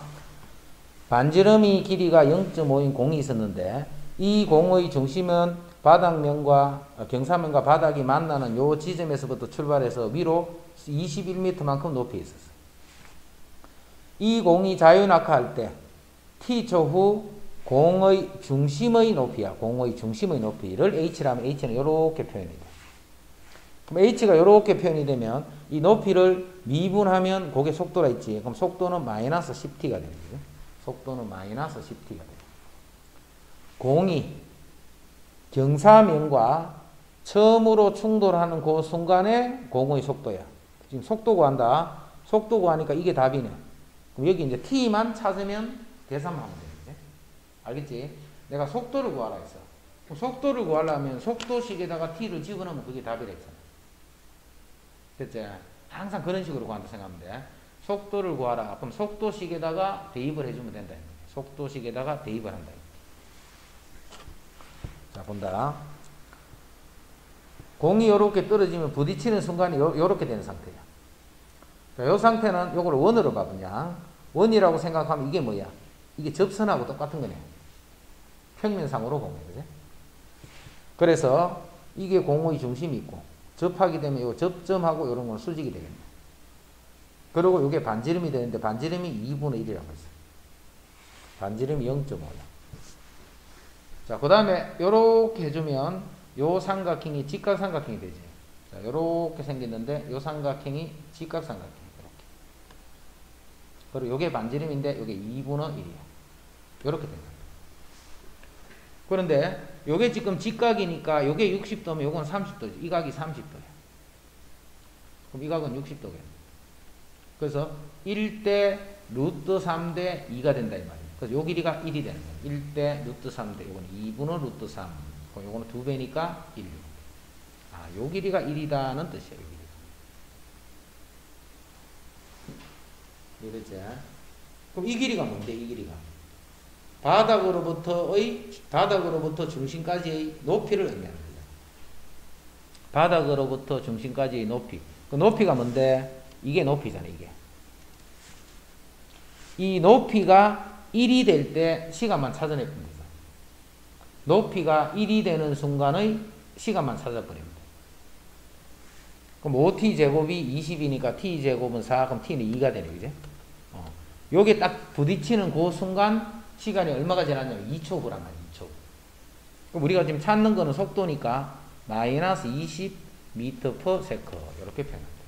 반지름이 길이가 0.5인 공이 있었는데 이 공의 중심은 바닥면과 경사면과 바닥이 만나는 요 지점에서부터 출발해서 위로 21m만큼 높이 있었어. 이 공이 자유낙하할 때 t초 후 공의 중심의 높이야. 공의 중심의 높이를 h라면 h는 이렇게 표현이 돼. 그럼 h가 이렇게 표현이 되면 이 높이를 미분하면 그게 속도라 있지. 그럼 속도는 마이너스 10t가 되는 거죠. 속도는 마이너스 10t가 돼. 공이 경사면과 처음으로 충돌하는 그 순간에 공의 속도야. 지금 속도 구한다. 속도 구하니까 이게 답이네. 그럼 여기 이제 t만 찾으면 계산하면 되는데. 알겠지? 내가 속도를 구하라 했어. 그럼 속도를 구하려면 속도식에다가 t를 집어넣으면 그게 답이라 했잖아. 됐지? 항상 그런 식으로 구한다 생각하면 돼. 속도를 구하라. 그럼 속도식에다가 대입을 해주면 된다. 속도식에다가 대입을 한다. 자, 본다. 공이 요렇게 떨어지면 부딪히는 순간이 요렇게 되는 상태야. 자, 요 상태는 요걸 원으로 봐, 그냥. 원이라고 생각하면 이게 뭐야? 이게 접선하고 똑같은 거네. 평면상으로 보면, 그지? 그래서 이게 공의 중심이 있고, 접하게 되면 요 접점하고 요런 건 수직이 되겠네. 그리고 요게 반지름이 되는데, 반지름이 2분의 1이라고 했어. 반지름이 0.5야. 자, 그 다음에 요렇게 해주면 요 삼각형이 직각삼각형이 되지. 자, 요렇게 생겼는데 요 삼각형이 직각삼각형. 이렇게. 그리고 요게 반지름인데 요게 2분의 1이야. 요렇게 된다. 그런데 요게 지금 직각이니까 요게 60도면 요건 30도지. 이 각이 30도야. 그럼 이 각은 60도겠네. 그래서 1대 루트 3대 2가 된다 이 말이야. 그래서 요 길이가 1이 되는 거예요. 1대 루트 3대 요거는 2분의 루트 3. 그럼 요거는 2배니까 1. 아, 요 길이가 1이다는 뜻이에요. 요 길이가. 이랬지? 그럼 이 길이가 뭔데? 이 길이가 바닥으로부터 중심까지의 높이를 의미하는 거예요. 바닥으로부터 중심까지의 높이. 그 높이가 뭔데? 이게 높이잖아. 이게. 이 높이가 1이 될 때 시간만 찾아내 봅니다. 높이가 1이 되는 순간의 시간만 찾아버립니다. 그럼 5t제곱이 20이니까 t제곱은 4, 그럼 t는 2가 되네, 그죠? 요게 딱 부딪히는 그 순간 시간이 얼마가 지났냐면 2초 보란 말이야, 2초. 그럼 우리가 지금 찾는 거는 속도니까 마이너스 20m/s 이렇게 표현합니다.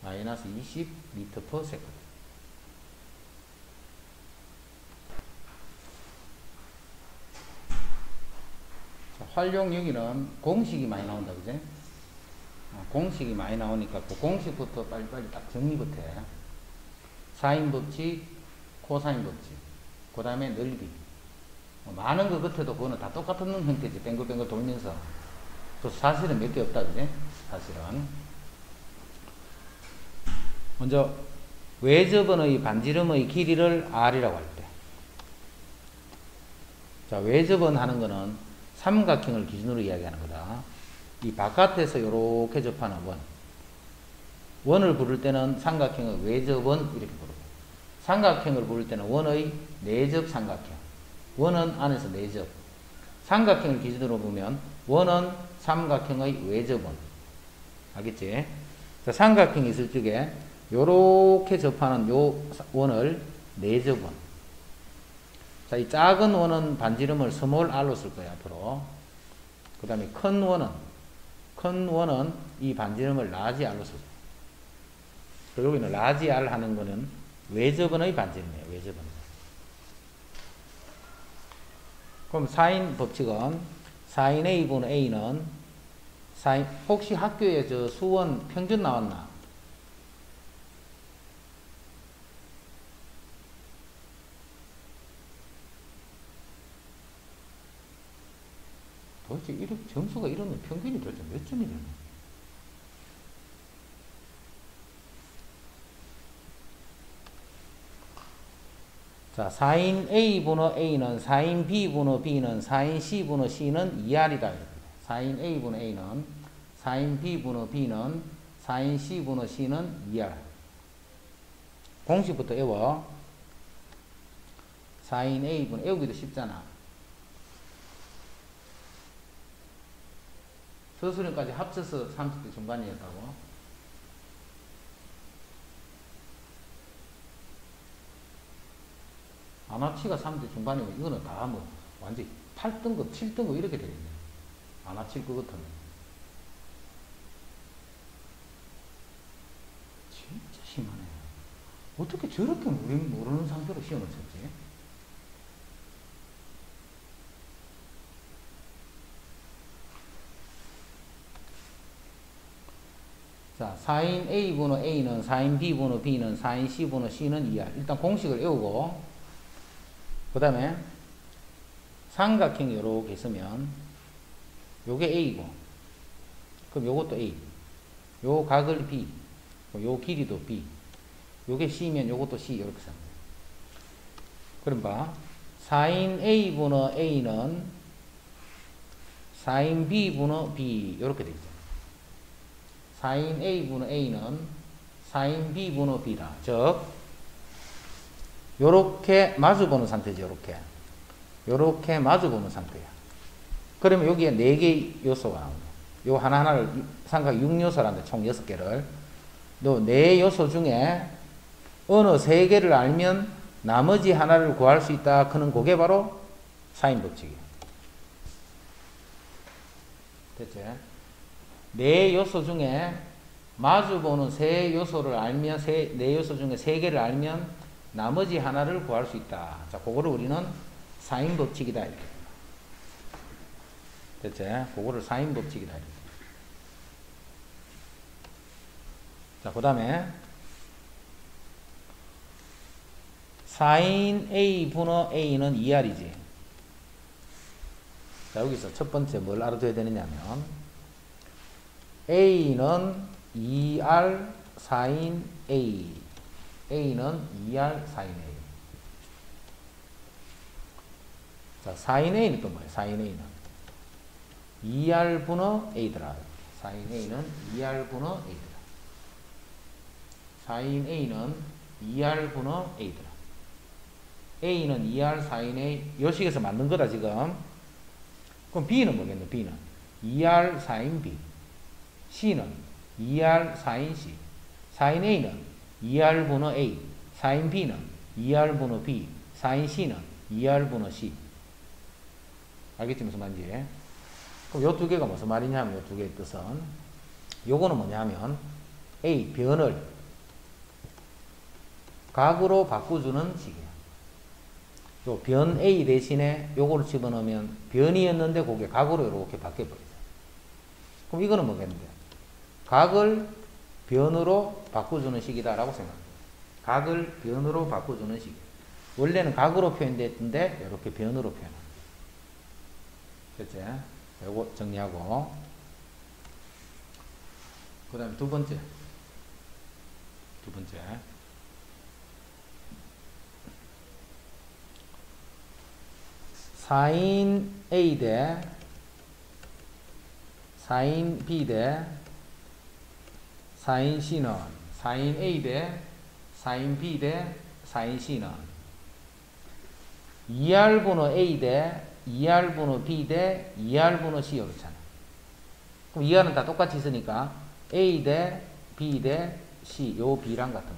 마이너스 20m/s. 활용 여기는 공식이 많이 나온다, 그지? 공식이 많이 나오니까 그 공식부터 빨리빨리 딱 정리부터 해. 사인 법칙, 코사인 법칙, 그 다음에 넓이. 많은 것 같아도 그거는 다 똑같은 형태지. 뱅글뱅글 돌면서. 또 사실은 몇 개 없다, 그지? 사실은. 먼저, 외접원의 반지름의 길이를 r이라고 할 때. 자, 외접원 하는 거는 삼각형을 기준으로 이야기하는 거다. 이 바깥에서 이렇게 접하는 원. 원을 부를 때는 삼각형의 외접원 이렇게 부르고, 삼각형을 부를 때는 원의 내접 삼각형. 원은 안에서 내접. 삼각형을 기준으로 보면 원은 삼각형의 외접원. 알겠지? 자, 삼각형이 있을 적에 요렇게 접하는 요 원을 내접원. 자, 이 작은 원은 반지름을 스몰 r로 쓸 거야, 앞으로. 그 다음에 큰 원은 이 반지름을 라지 r로 쓸 거야. 그리고 여기는 라지 r 하는 거는 외접원의 반지름이에요, 외접원. 그럼 사인 법칙은 사인 A분의 A는 사인, 혹시 학교에 저 수원 평균 나왔나? 도대체 이렇게 점수가 이러면 평균이 도대체 몇 점이려나? 자, 사인 A분의 A는 사인 B분의 B는 사인 C분의 C는 2R이다. 사인 A분의 A는 사인 B분의 B는 사인 C분의 C는 2R. 공식부터 외워. 사인 A분의, 외우기도 쉽잖아. 서술형까지 합쳐서 30대 중반이었다고. 아나치가 3대 중반이면 이거는 다 뭐 완전히 8등급, 7등급 이렇게 되겠네. 아나치 그 같으면. 진짜 심하네. 어떻게 저렇게 모르는 상태로 시험을 쳤지? 자, 사인 A분의 A는 사인 B분의 B는 사인 C분의 C는 2R. 일단 공식을 외우고, 그 다음에 삼각형이 이렇게 있으면 요게 A고, 그럼 요것도 A, 요 각을 B, 요 길이도 B, 요게 C면 요것도 C 이렇게 씁니다. 그럼 봐, 사인 A분의 A는 사인 B분의 B 이렇게 되죠. 사인 A분의 A는 사인 B분의 B다. 즉 요렇게 마주보는 상태죠. 요렇게 마주보는 상태야. 그러면 여기에 4개의 요소가 나옵니다. 요 하나하나를 삼각 6요소란데 총 6개를. 또 4요소 중에 어느 3개를 알면 나머지 하나를 구할 수 있다. 그는 그게 바로 사인 법칙이에요. 됐지? 4요소 중에 마주보는 3요소를 알면, 4요소 중에 3개를 알면 나머지 하나를 구할 수 있다. 자, 그거를 우리는 사인 법칙이다. 이렇게. 됐지? 그거를 사인 법칙이다. 이렇게. 자, 그 다음에 사인 A분의 A는 2R이지. 자, 여기서 첫 번째 뭘 알아둬야 되느냐면 A는 2R 사인 A, A는 2R 사인 A. 자, 사인 A는 또 뭐예요? 사인 A는 2R 분의 A더라. 사인 A는 2R 분의 A더라. 사인 A는 2R 분의 A더라. A는 2R 사인 A. 요 식에서 만든 거다, 지금. 그럼 B는 뭐겠노? B는 2R 사인 B. C는 2R 사인 C. 사인 A는 2R 분의 A. 사인 B는 2R 분의 B. 사인 C는 2R 분의 C. 알겠지? 무슨 말인지? 그럼 요 두 개가 무슨 말이냐면, 요 두 개의 뜻은, 요거는 뭐냐면, A, 변을 각으로 바꿔주는 식이야. 요 변 A 대신에 요거를 집어넣으면 변이었는데 그게 각으로 이렇게 바뀌어버리죠. 그럼 이거는 뭐겠는데? 각을 변으로 바꿔주는 식이다라고 생각합니다. 각을 변으로 바꿔주는 식. 원래는 각으로 표현됐는데 이렇게 변으로 표현합니다. 됐지? 요거 정리하고, 그 다음에 두 번째. 사인 A 대 사인 B 대 사인 C는 사인 A 대 사인 B 대 사인 C는 2R분의 A 대 2R분의 B 대 2R분의 C 이렇잖아. 그럼 2R은 다 똑같이 있으니까 A 대 B 대 C 요 B랑 같은 거야.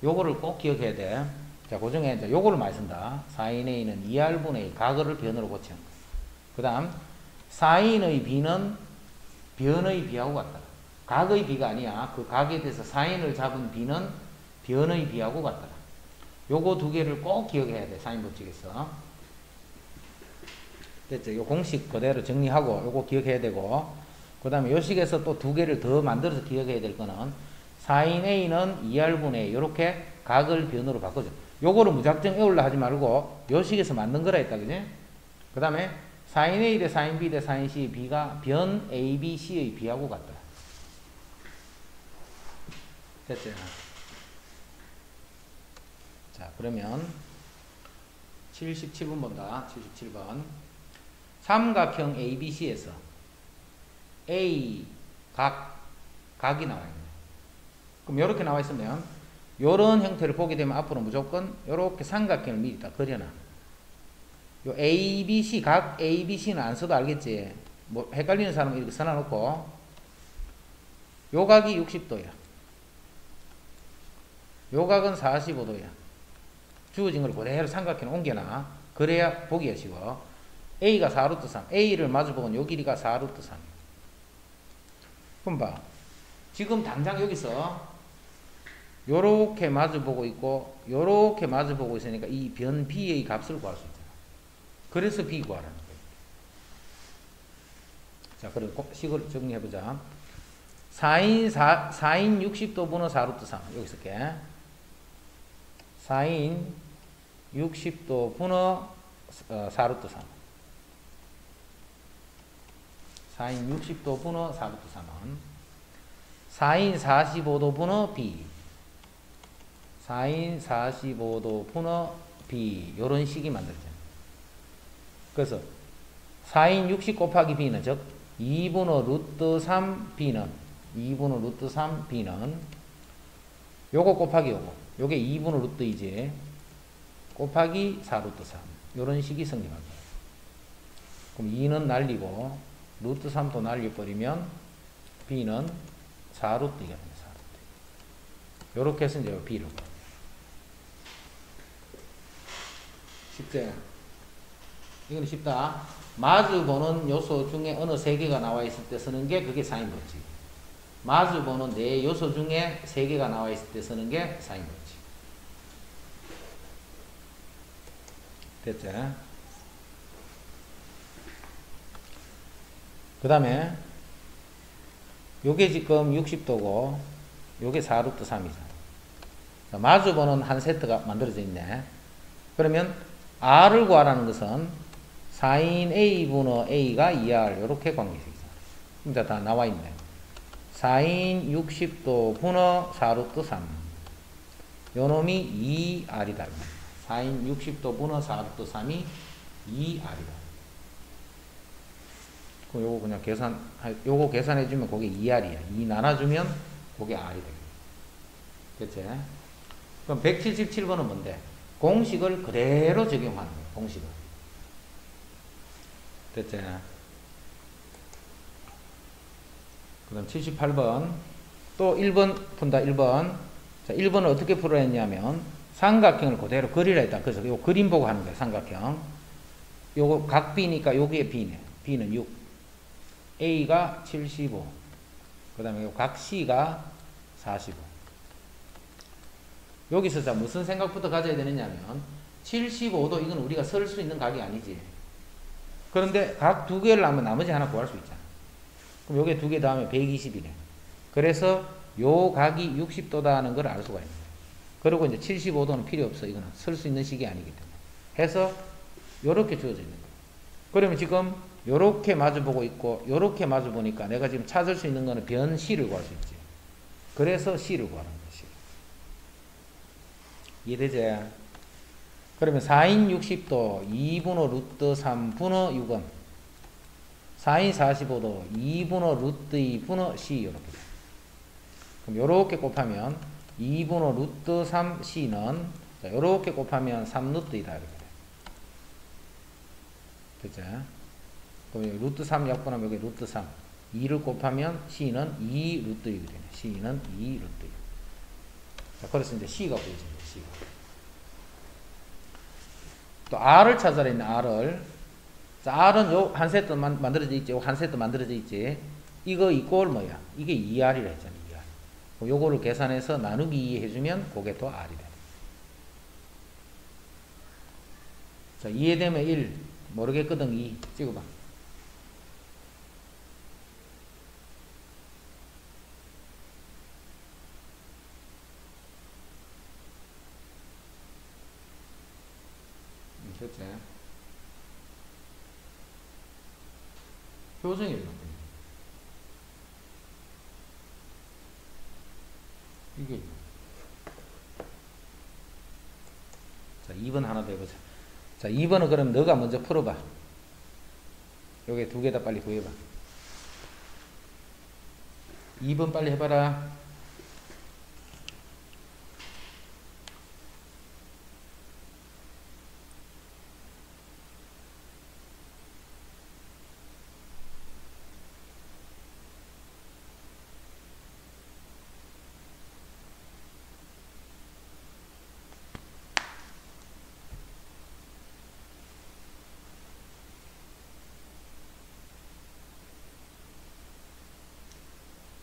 요거를 꼭 기억해야 돼. 자, 그 중에 이제 요거를 많이 쓴다. 사인 A는 2R분의 A 가거를 변으로 고치는 거. 그 다음 사인의 B는 변의 B하고 같다. 각의 B가 아니야. 그 각에 대해서 사인을 잡은 B는 변의 B하고 같다. 요거 두 개를 꼭 기억해야 돼. 사인 법칙에서. 됐죠? 요 공식 그대로 정리하고 요거 기억해야 되고, 그 다음에 요 식에서 또 두 개를 더 만들어서 기억해야 될 거는 사인 A는 2R분의 A 요렇게 각을 변으로 바꿔줘. 요거를 무작정 외우려 하지 말고 요 식에서 만든 거라 했다. 그지? 그 다음에 사인 A 대 사인 B 대 사인 C B가 변 A, B, C의 B하고 같다. 됐죠? 자, 그러면 77번 본다. 77번. 삼각형 ABC에서 A 각이 나와 있네. 그럼 이렇게 나와 있으면 이런 형태를 보게 되면 앞으로 무조건 이렇게 삼각형을 미리 딱 그려놔. 요 ABC 각 ABC는 안 써도 알겠지. 뭐 헷갈리는 사람은 이렇게 써놔놓고 요 각이 60도야. 요 각은 45도야. 주어진 걸 그대로 삼각형을 옮겨놔. 그래야 보기가 쉬워. A가 4루트 3. A를 마주보면 요 길이가 4루트 3이야. 그럼 봐. 지금 당장 여기서 요렇게 마주보고 있고 요렇게 마주보고 있으니까 이 변 B의 값을 구할 수 있잖아. 그래서 B 구하라는 거예요. 자, 그리고 식을 정리해보자. 사인 60도 분의 4루트 3. 여기 쓸게. 사인 60도 분의 4루트 3. 사인 60도 분의 4루트 3은 사인 45도 분의 B. 사인 45도 분의 B. 요런 식이 만들어져요. 그래서 사인 60 곱하기 B는 즉 2분의 루트 3 B는 2분의 루트 3 B는 요거 곱하기 요거. 요게 2분의 루트이지. 곱하기 4루트 3. 요런 식이 성립합니다. 그럼 2는 날리고 루트 3도 날려버리면 B는 4루트가 됩니다. 4루트. 요렇게 해서 이제 B를 구합니다. 쉽지? 이건 쉽다. 마주보는 요소 중에 어느 세 개가 나와 있을 때 쓰는 게 그게 사인 법칙. 마주보는 네 요소 중에 세 개가 나와 있을 때 쓰는 게 사인 법칙. 됐죠? 그 다음에 요게 지금 60도고 요게 4루트 3이잖아. 마주보는 한 세트가 만들어져 있네. 그러면 R을 구하라는 것은 사인 A분의 A가 2R 요렇게 관계식이잖아. 이제 다 나와 있네. 사인 60도 분의 4루트 3. 요놈이 2R이다. 사인 60도 분의 4루트 3이 2R이다. 요거 그냥 요거 계산해주면 그게 2R이야. 2 나눠주면 그게 R이 되겠지. 그치? 그럼 177번은 뭔데? 공식을 그대로 적용하는 거야. 공식을. 됐지? 그 다음 78번. 또 1번 푼다. 1번. 자, 1번을 어떻게 풀어야 했냐면 삼각형을 그대로 그리라 했다. 그래서 요 그림 보고 하는 거야. 삼각형. 요거 각 B니까 여기에 B네. B는 6. A가 75. 그 다음에 요 각 C가 45. 여기서 자 무슨 생각부터 가져야 되느냐면 75도 이건 우리가 쓸 수 있는 각이 아니지. 그런데 각 두 개를 하면 나머지 하나 구할 수 있잖아. 그럼 요게 두 개 더하면 120이네. 그래서 요 각이 60도다 하는 걸 알 수가 있는 거예요. 그리고 이제 75도는 필요 없어. 이거는 쓸 수 있는 식이 아니기 때문에. 해서 요렇게 주어져 있는 거예요. 그러면 지금 요렇게 마주보고 있고 요렇게 마주보니까 내가 지금 찾을 수 있는 거는 변 C를 구할 수 있지. 그래서 C를 구하는 거지. 이해되지? 그러면 4인 60도 2분의 루트 3 분의 6은 4인 45도 2분의 루트 2 분의 C 이렇게 돼. 그럼 요렇게 곱하면 2분의 루트 3 C는 요렇게 곱하면 3 루트 2다 이렇게 돼. 그죠? 그럼 루트 3 약분하면 여기 루트 3 2를 곱하면 C는 2 루트 2가 되네. C는 2 루트 2. 자, 그래서 이제 C가 보여집니다. C가. 또 R을 찾아라 있는 R을. 자, R은 요 한 세트 만들어져 있지. 요 한 세트 만들어져 있지. 이거 이꼴 뭐야? 이게 2R이라 했잖아. 2R. 그럼 요거를 계산해서 나누기 2 해주면 그게 또 R이 돼. 자, 이해되면 1. 모르겠거든 2. 찍어봐. 그렇지. 표정이 이게. 자, 2번 하나 더 해보자. 자, 2번은 그럼 너가 먼저 풀어봐. 요게 두 개 다 빨리 구해봐. 2번 빨리 해봐라.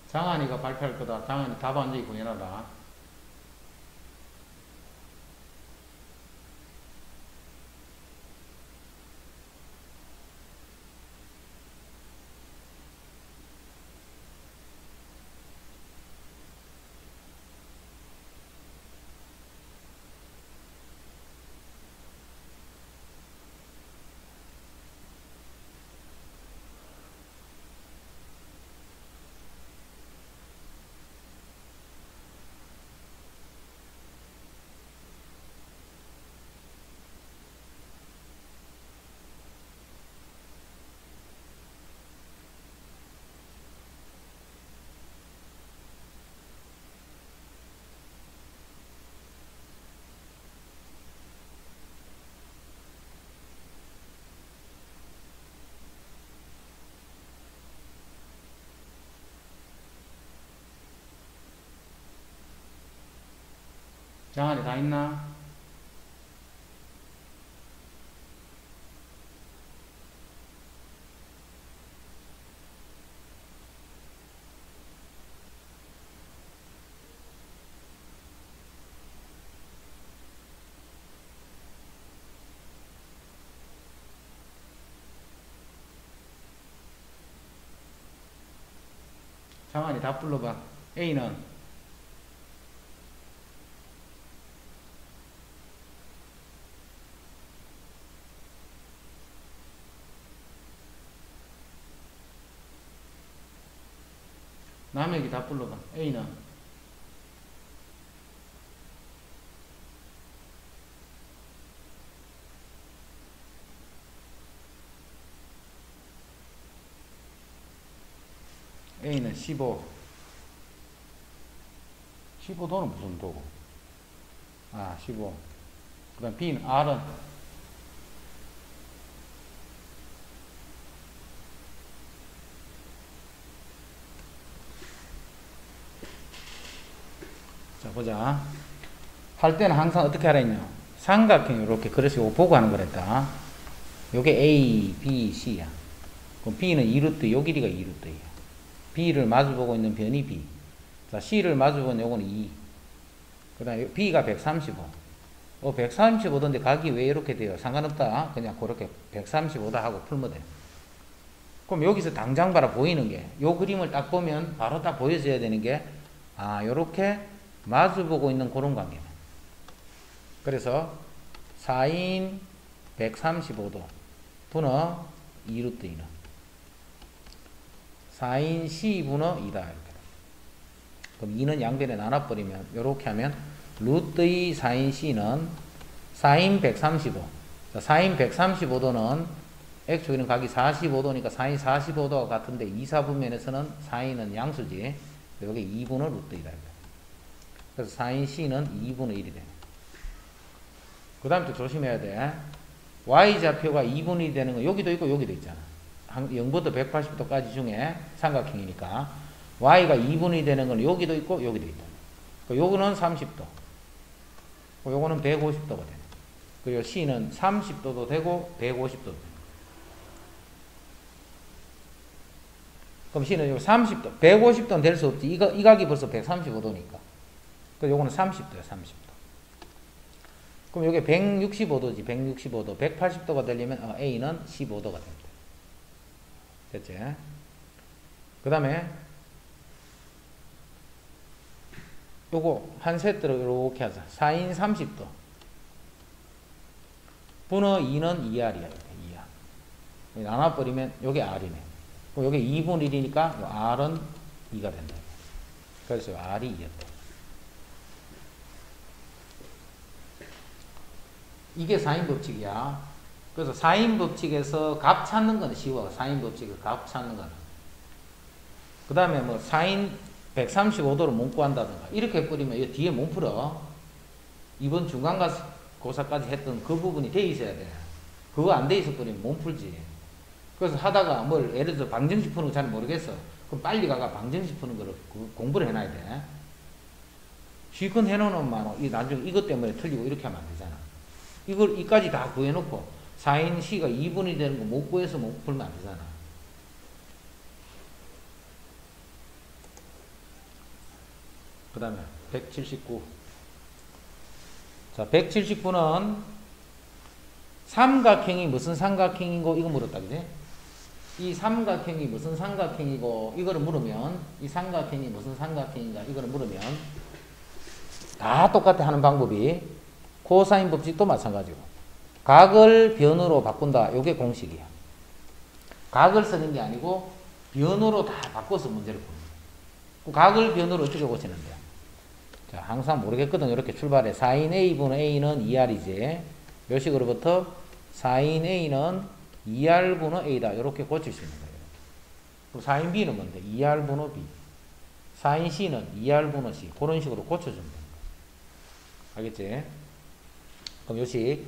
장한이가 발표할 거다. 장한이 답 완전히 구해놔라. 장한이 다 있나? 장한이 다 불러봐. A는 남에게 다 불러봐. A는 A는 15. 15도는 무슨 도고? 아, 15. 그 다음 B는 R은 자, 보자. 할 때는 항상 어떻게 하라 했냐? 삼각형 이렇게 그래서 보고 하는 거랬다. 요게 A, B, C야. 그럼 B는 2루트, 요 길이가 2루트야. B를 마주보고 있는 변이 B. 자, C를 마주보는 요거는 2. 그 다음에 B가 135. 135도인데 각이 왜 이렇게 돼요? 상관없다. 그냥 그렇게 135다 하고 풀면 돼요. 그럼 여기서 당장 바로 보이는 게, 요 그림을 딱 보면 바로 딱 보여져야 되는 게, 아, 요렇게 마주보고 있는 그런 관계네. 그래서 4인 135도 분의 2루트 2는 4인 C분의 2다. 이렇게. 그럼 2는 양변에 나눠버리면 요렇게 하면 루트 2 4인 C는 사인 135. 자, 사인 135도는 X축에는 각이 45도니까 사인 45도가 같은데 이사분면에서는 사인은 양수지. 여기 2분의 루트 1이다. 그래서 사인 C는 2분의 1이 되네. 그 다음에 또 조심해야 돼. Y좌표가 2분의 1이 되는 건 여기도 있고 여기도 있잖아. 0부터 180도까지 중에 삼각형이니까 Y가 2분의 1이 되는 건 여기도 있고 여기도 있다. 요거는 30도. 요거는 150도가 되네. 그리고 C는 30도도 되고 150도도 되네. 그럼 C는 요 30도, 150도는 될 수 없지. 이 각이 벌써 135도니까. 그래서 요거는 30도야, 30도. 그럼 요게 165도지, 165도. 180도가 되려면 A는 15도가 됩니다. 됐지? 그 다음에 요거 한 세트로 이렇게 하자. 사인 30도. 분의 2는 2R이야. 2R. 나눠버리면 요게 R이네. 그럼 요게 2분의 1이니까 요 R은 2가 된다. 그래서 요 R이 2였다. 이게 사인 법칙이야. 그래서 사인 법칙에서 값 찾는 건 쉬워. 사인 법칙에서 값 찾는 거는. 그 다음에 뭐 사인 135도로 못 구한다든가 이렇게 뿌리면 이 뒤에 못 풀어. 이번 중간고사까지 했던 그 부분이 돼 있어야 돼. 그거 안 돼 있어 뿌리면 못 풀지. 그래서 하다가 뭘 예를 들어 방정식 푸는 거 잘 모르겠어. 그럼 빨리 가가 방정식 푸는 거를 공부를 해놔야 돼. 실컷 해놓으면 이 나중에 이것 때문에 틀리고 이렇게 하면 안 되잖아. 이걸 이까지 다 구해놓고 사인 C가 2분이 되는 거 못 구해서 못 풀면 안 되잖아. 그 다음에 179. 자, 179는 삼각형이 무슨 삼각형이고 이거 물었다, 그지? 이 삼각형이 무슨 삼각형이고 이거를 물으면 이 삼각형이 무슨 삼각형인가 이거를 물으면 다 똑같아 하는 방법이 코사인 법칙도 마찬가지고 각을 변으로 바꾼다. 요게 공식이야. 각을 쓰는 게 아니고 변으로 다 바꿔서 문제를 푸는 거야. 각을 변으로 어떻게 고치는데? 자, 항상 모르겠거든. 이렇게 출발해. 사인 A분의 A는 2R이지. 요 식으로부터 사인 A는 2R분의 A다. 이렇게 고칠 수 있는 거예요. 그럼 사인 B는 뭔데? 2R분의 B. 사인 C는 2R분의 C. 그런 식으로 고쳐주면 되는 거야. 알겠지? 그럼 요식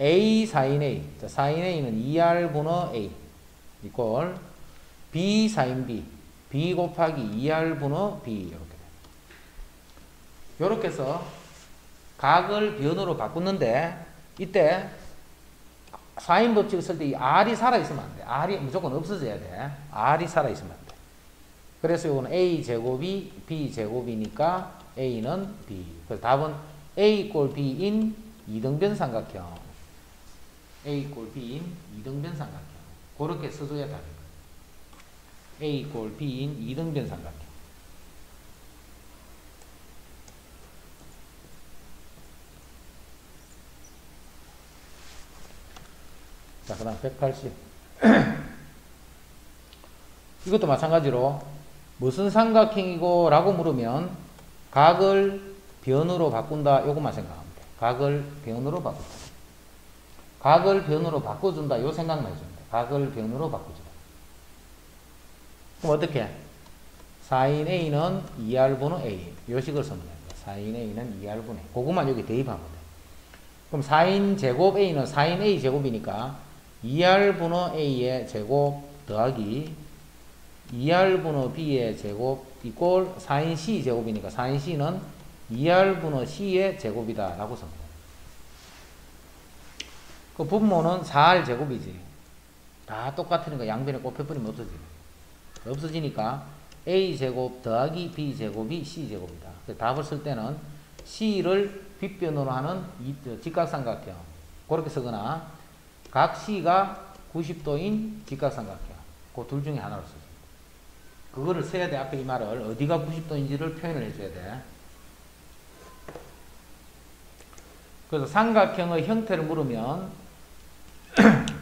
A 사인 A. 자, 사인 A는 2R분의 A. 이꼴 B 사인 B. B 곱하기 2R분의 B. 이렇게 돼. 이렇게 해서 각을 변으로 바꾸는데 이때 사인 법칙을 쓸 때 이 R이 살아있으면 안 돼. R이 무조건 없어져야 돼. R이 살아있으면 안 돼. 그래서 이거는 A제곱이 B제곱이니까 A는 B. 그래서 답은 A 꼴 B인 이등변 삼각형. A 꼴 B인 이등변 삼각형. 그렇게 써줘야 답인 거예요. A 꼴 B인 이등변 삼각형. 자, 그 다음 180. 이것도 마찬가지로 무슨 삼각형이고 라고 물으면 각을 변으로 바꾼다. 요것만 생각하면 돼. 각을 변으로 바꾼다. 각을 변으로 바꿔준다. 요 생각만 해주면 돼. 각을 변으로 바꿔준다. 그럼 어떻게? 사인 A는 2R분의 A. 요 식을 쓰면 됩니다. 사인 A는 2R분의 A. 그것만 여기 대입하면 돼. 그럼 사인 제곱 A는 사인 A 제곱이니까 2R분의 A의 제곱 더하기 2R분의 B의 제곱 이꼴 사인 C 제곱이니까 사인 C는 2R분의 C의 제곱이다 라고 씁니다. 그 분모는 4R 제곱이지. 다 똑같으니까 양변에 곱해버리면 없어지네. 없어지니까 A 제곱 더하기 B 제곱이 C 제곱이다. 답을 쓸 때는 C를 빗변으로 하는 직각삼각형 그렇게 쓰거나 각 C가 90도인 직각삼각형 그 둘 중에 하나를 써줍니다. 그거를 써야 돼. 앞에 이 말을 어디가 90도인지를 표현을 해줘야 돼. 그래서 삼각형의 형태를 물으면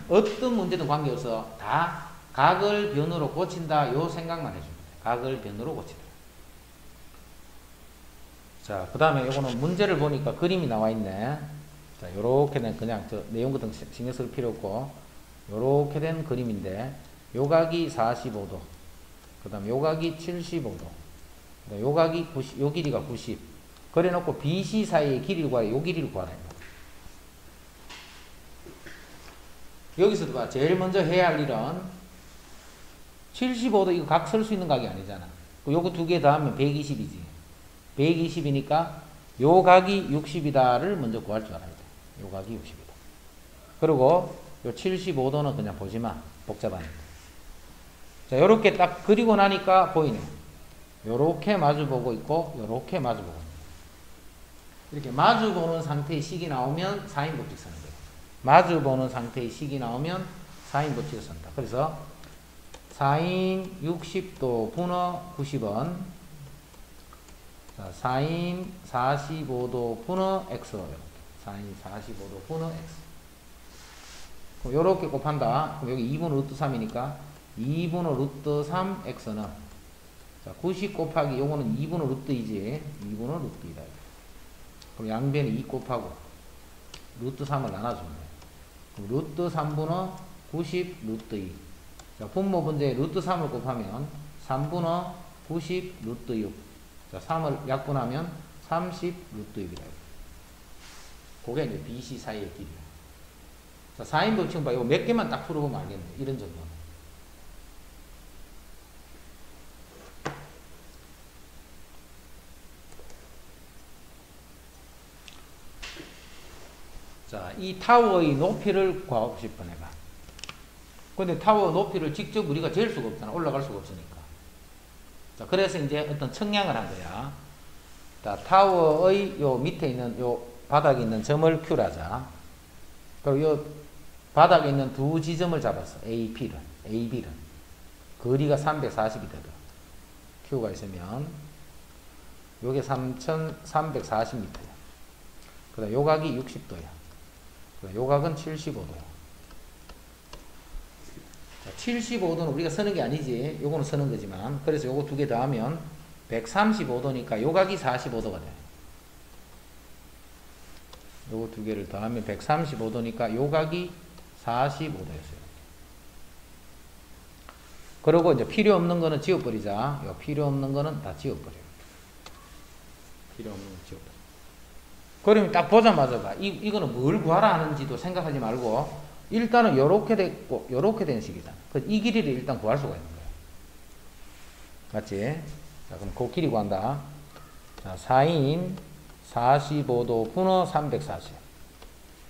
어떤 문제든 관계없어 다 각을 변으로 고친다. 요 생각만 해줍니다. 각을 변으로 고친다. 자, 그 다음에 요거는 문제를 보니까 그림이 나와 있네. 자, 요렇게 된 그냥 저 내용 같은 거 신경 쓸 필요 없고 요렇게 된 그림인데 요각이 45도, 그 다음 요각이 75도, 요각이 90, 요 길이가 90. 그래 놓고 BC 사이의 길이를 구하라. 요 길이를 구하라. 여기서도 봐. 제일 먼저 해야 할 일은 75도 이거 각 설 수 있는 각이 아니잖아. 요거 두 개 더하면 120이지. 120이니까 요 각이 60이다를 먼저 구할 줄 알아야 돼. 요 각이 60이다. 그리고 요 75도는 그냥 보지 마. 복잡하니까. 자, 요렇게 딱 그리고 나니까 보이네. 요렇게 마주보고 있고 요렇게 마주보고 있네. 이렇게 마주보는 상태의 식이 나오면 4인 법칙 쓰는 거예요. 마주보는 상태의 식이 나오면 4인 법칙을 쓴다. 그래서 4인 60도 분어 90원, 자, 4인 45도 분어 x, 4인 45도 분어 x. 그럼 요렇게 곱한다. 그럼 여기 2분의 루트 3이니까 2분의 루트 3 x는, 자, 90 곱하기 요거는 2분의 루트 2지. 2분의 루트 2다. 그럼 양변에 2 곱하고 루트 3을 나눠주면 돼. 그럼 루트 3분의 90 루트 2. 자, 분모 분자에 루트 3을 곱하면 3분의 90 루트 6. 자, 3을 약분하면 30 루트 6이다. 그게 이제 BC 사이의 길이야. 자, 4인 법칙은 봐. 이거 몇 개만 딱 풀어보면 알겠네. 이런 정도는. 자, 이 타워의 높이를 구하고 싶어, 내가. 근데 타워 높이를 직접 우리가 잴 수가 없잖아. 올라갈 수가 없으니까. 자, 그래서 이제 어떤 측량을 한 거야. 자, 타워의 요 밑에 있는 요 바닥에 있는 점을 Q라자. 그리고 요 바닥에 있는 두 지점을 잡았어. AB를. 거리가 340이 되더라. Q가 있으면 요게 3340m야. 그 다음 요 각이 60도야. 요 각은 75도야. 75도는 우리가 쓰는 게 아니지. 요거는 쓰는 거지만. 그래서 요거 두 개 더하면 135도니까 요 각이 45도가 돼. 요거 두 개를 더하면 135도니까 요 각이 45도였어요. 그리고 이제 필요 없는 거는 지워버리자. 요 필요 없는 거는 다 지워버려. 필요 없는 거 지워버려. 그러면 딱 보자마자 봐. 이거는 뭘 구하라 하는지도 생각하지 말고 일단은 요렇게 됐고 요렇게 된 식이잖아. 이 길이를 일단 구할 수가 있는 거야. 맞지? 자, 그럼 그 길이 구한다. 자, 4인 45도 분의 340.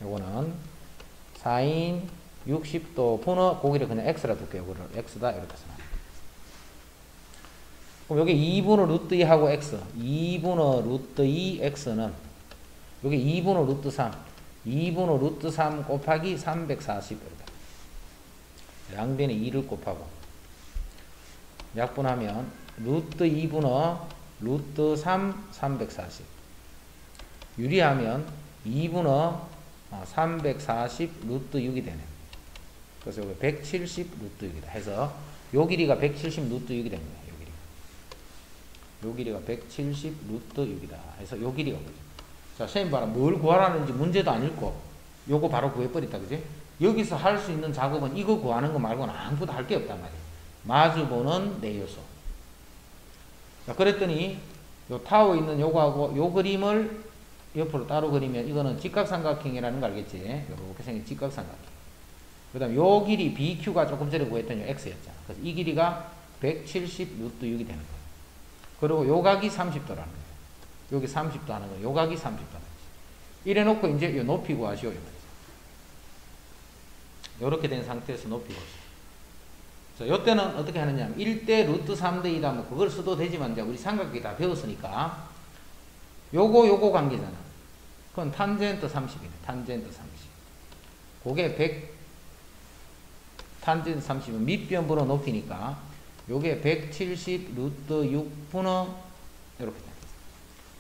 요거는 4인 60도 분의 고기를 그냥 x라 둘게요. 요거를 x다 이렇게 써놔. 그럼 여기 2분의 루트 2하고 x, 2분의 루트 2 x는 여기 2분의 루트 3, 2분의 루트 3 곱하기 340. 양변에 2를 곱하고 약분하면 루트 2분의 루트 3 340 유리하면 2분의 340 루트 6이 되네. 그래서 여기 170 루트 6이다 해서 요 길이가 170 루트 6이 된 거야. 요 길이가 170 루트 6이다 해서 요 길이가 뭐지? 자, 선생님 봐라. 뭘 구하라는지 문제도 안 읽고 요거 바로 구해버렸다. 그지? 여기서 할 수 있는 작업은 이거 구하는 거 말고는 아무것도 할 게 없단 말이야. 마주보는 네 요소. 자, 그랬더니 요 타워 있는 요거하고 요 그림을 옆으로 따로 그리면 이거는 직각삼각형이라는 거 알겠지? 요렇게 생긴 직각삼각형. 그 다음 요 길이 BQ가 조금 전에 구했던 요 X였잖아. 그래서 이 길이가 170 루트 6이 되는 거야. 그리고 요 각이 30도라는 거야. 여기 30도 하는 거야. 요 각이 30도 하는 거야. 이래 놓고 이제 요 높이 구하시오. 요렇게 된 상태에서 높이 구하시오. 자, 요때는 어떻게 하느냐 하면 1대 루트 3대 2다 뭐 그걸 써도 되지만 이제 우리 삼각기 다 배웠으니까 요거 관계잖아. 그건 탄젠트 30이네. 탄젠트 30. 그게 100 탄젠트 30은 밑변분의 높이니까 요게 170 루트 6 분의 이렇게 돼.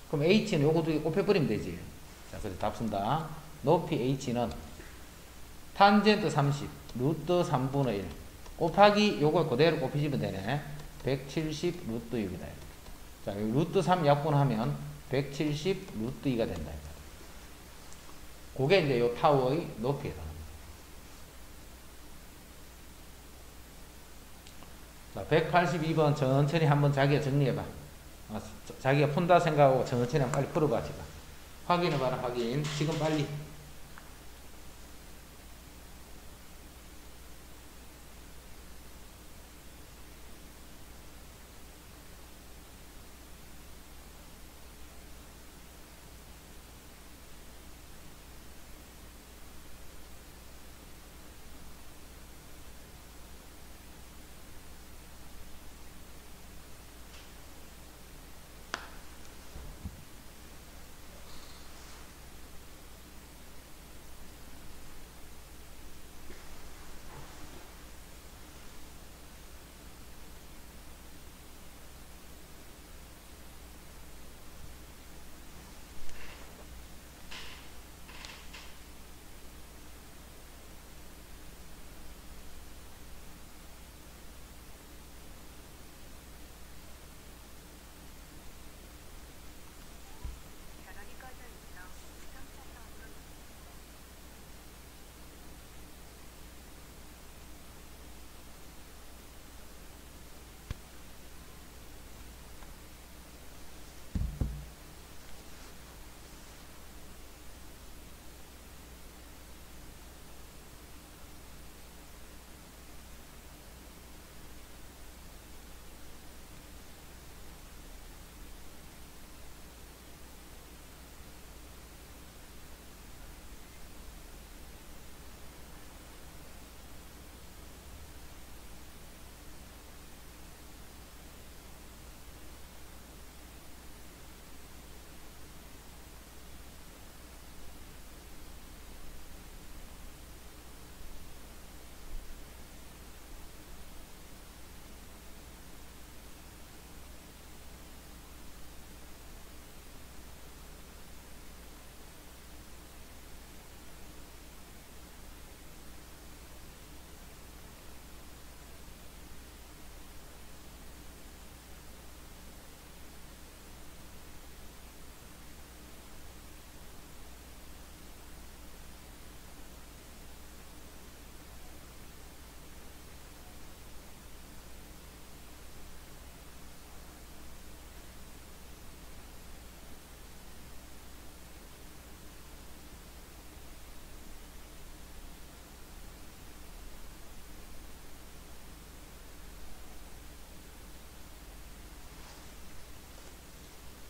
그럼 h는 요거 두 개 곱해버리면 되지. 자, 그래서 답 쓴다. 높이 h는 탄젠트 30 루트 3분의 1 곱하기 요걸 그대로 곱해주면 되네. 170 루트 6이다. 자, 루트 3 약분하면 170 루트 2가 된다. 그게 이제 요 타워의 높이에 해당합니다. 자, 182번 천천히 한번 자기가 정리해봐. 자기가 푼다 생각하고 천천히 한번 빨리 풀어봐, 지금. 확인해봐라, 확인. 지금 빨리.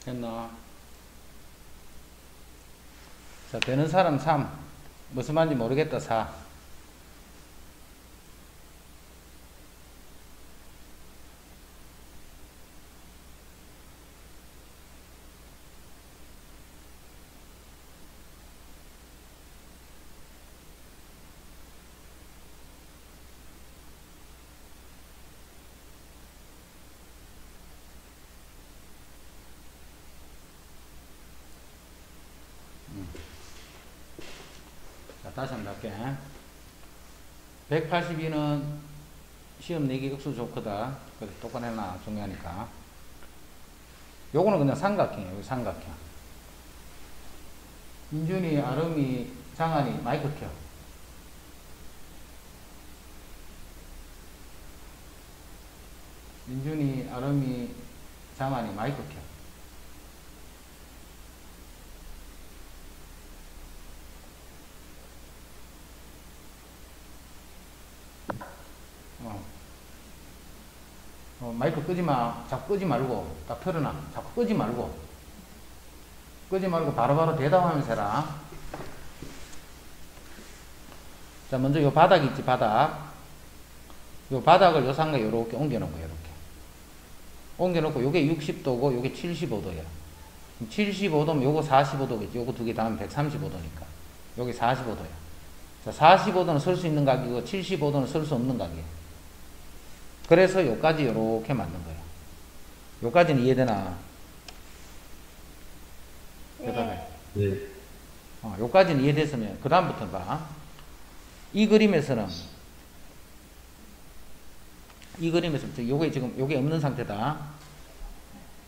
됐나? 자, 되는 사람 3. 무슨 말인지 모르겠다, 4. 자, 다시 한번 할게. 182는 시험 내기 억수 좋거든. 그래, 똑같아나 중요하니까. 요거는 그냥 삼각형이에요. 여기 삼각형. 민준이, 아름이, 장한이 마이크 켜. 민준이, 아름이, 장한이 마이크 켜. 마이크 끄지 마. 자꾸 끄지 말고. 딱 틀어놔. 자꾸 끄지 말고. 끄지 말고 바로바로 대답하면서 해라. 자, 먼저 요 바닥 있지, 바닥. 요 바닥을 요 상가에 요렇게 옮겨놓은 거예요, 요렇게. 옮겨놓고 요게 60도고 요게 75도야. 75도면 요거 45도겠지. 요거 두 개 다음에 135도니까. 요게 45도야. 자, 45도는 설 수 있는 각이고 75도는 설 수 없는 각이에요. 그래서 요까지 요렇게 맞는 거예요. 요까지는 이해되나? 대답해. 네. 요까지는 이해됐으면 그 다음부터 봐. 이 그림에서는 요게 지금 요게 없는 상태다.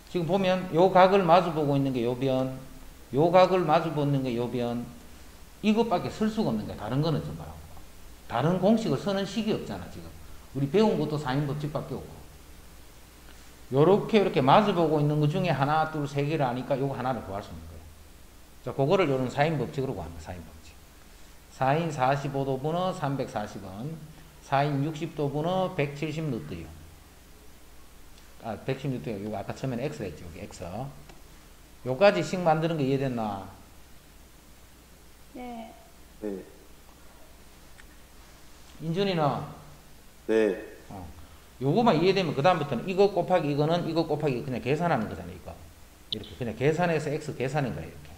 지금 보면 요 각을 마주 보고 있는 게 요 변, 요 각을 마주 보는 게 요 변, 이것밖에 쓸 수가 없는 거야. 다른 거는 좀 봐라. 다른 공식을 쓰는 식이 없잖아, 지금. 우리 배운 것도 4인 법칙밖에 없고. 요렇게 이렇게 마주보고 있는 것 중에 하나, 둘, 세 개를 아니까 요거 하나를 구할 수 있는 거예요. 자, 그거를 요런 4인 법칙으로 구합니다. 4인 법칙. 4인 45도 분어 340원. 4인 60도 분어 170루트요. 아, 110루트요. 요거 아까 처음에는 X 했죠. 여기 X. 요까지 식 만드는 거 이해됐나? 네. 네. 인준이는? 네. 요거만 이해되면 그 다음부터는 이거 곱하기 이거는 이거 곱하기 그냥 계산하는 거잖아요. 이거 이렇게 그냥 계산해서 x 계산인 거예요. 이렇게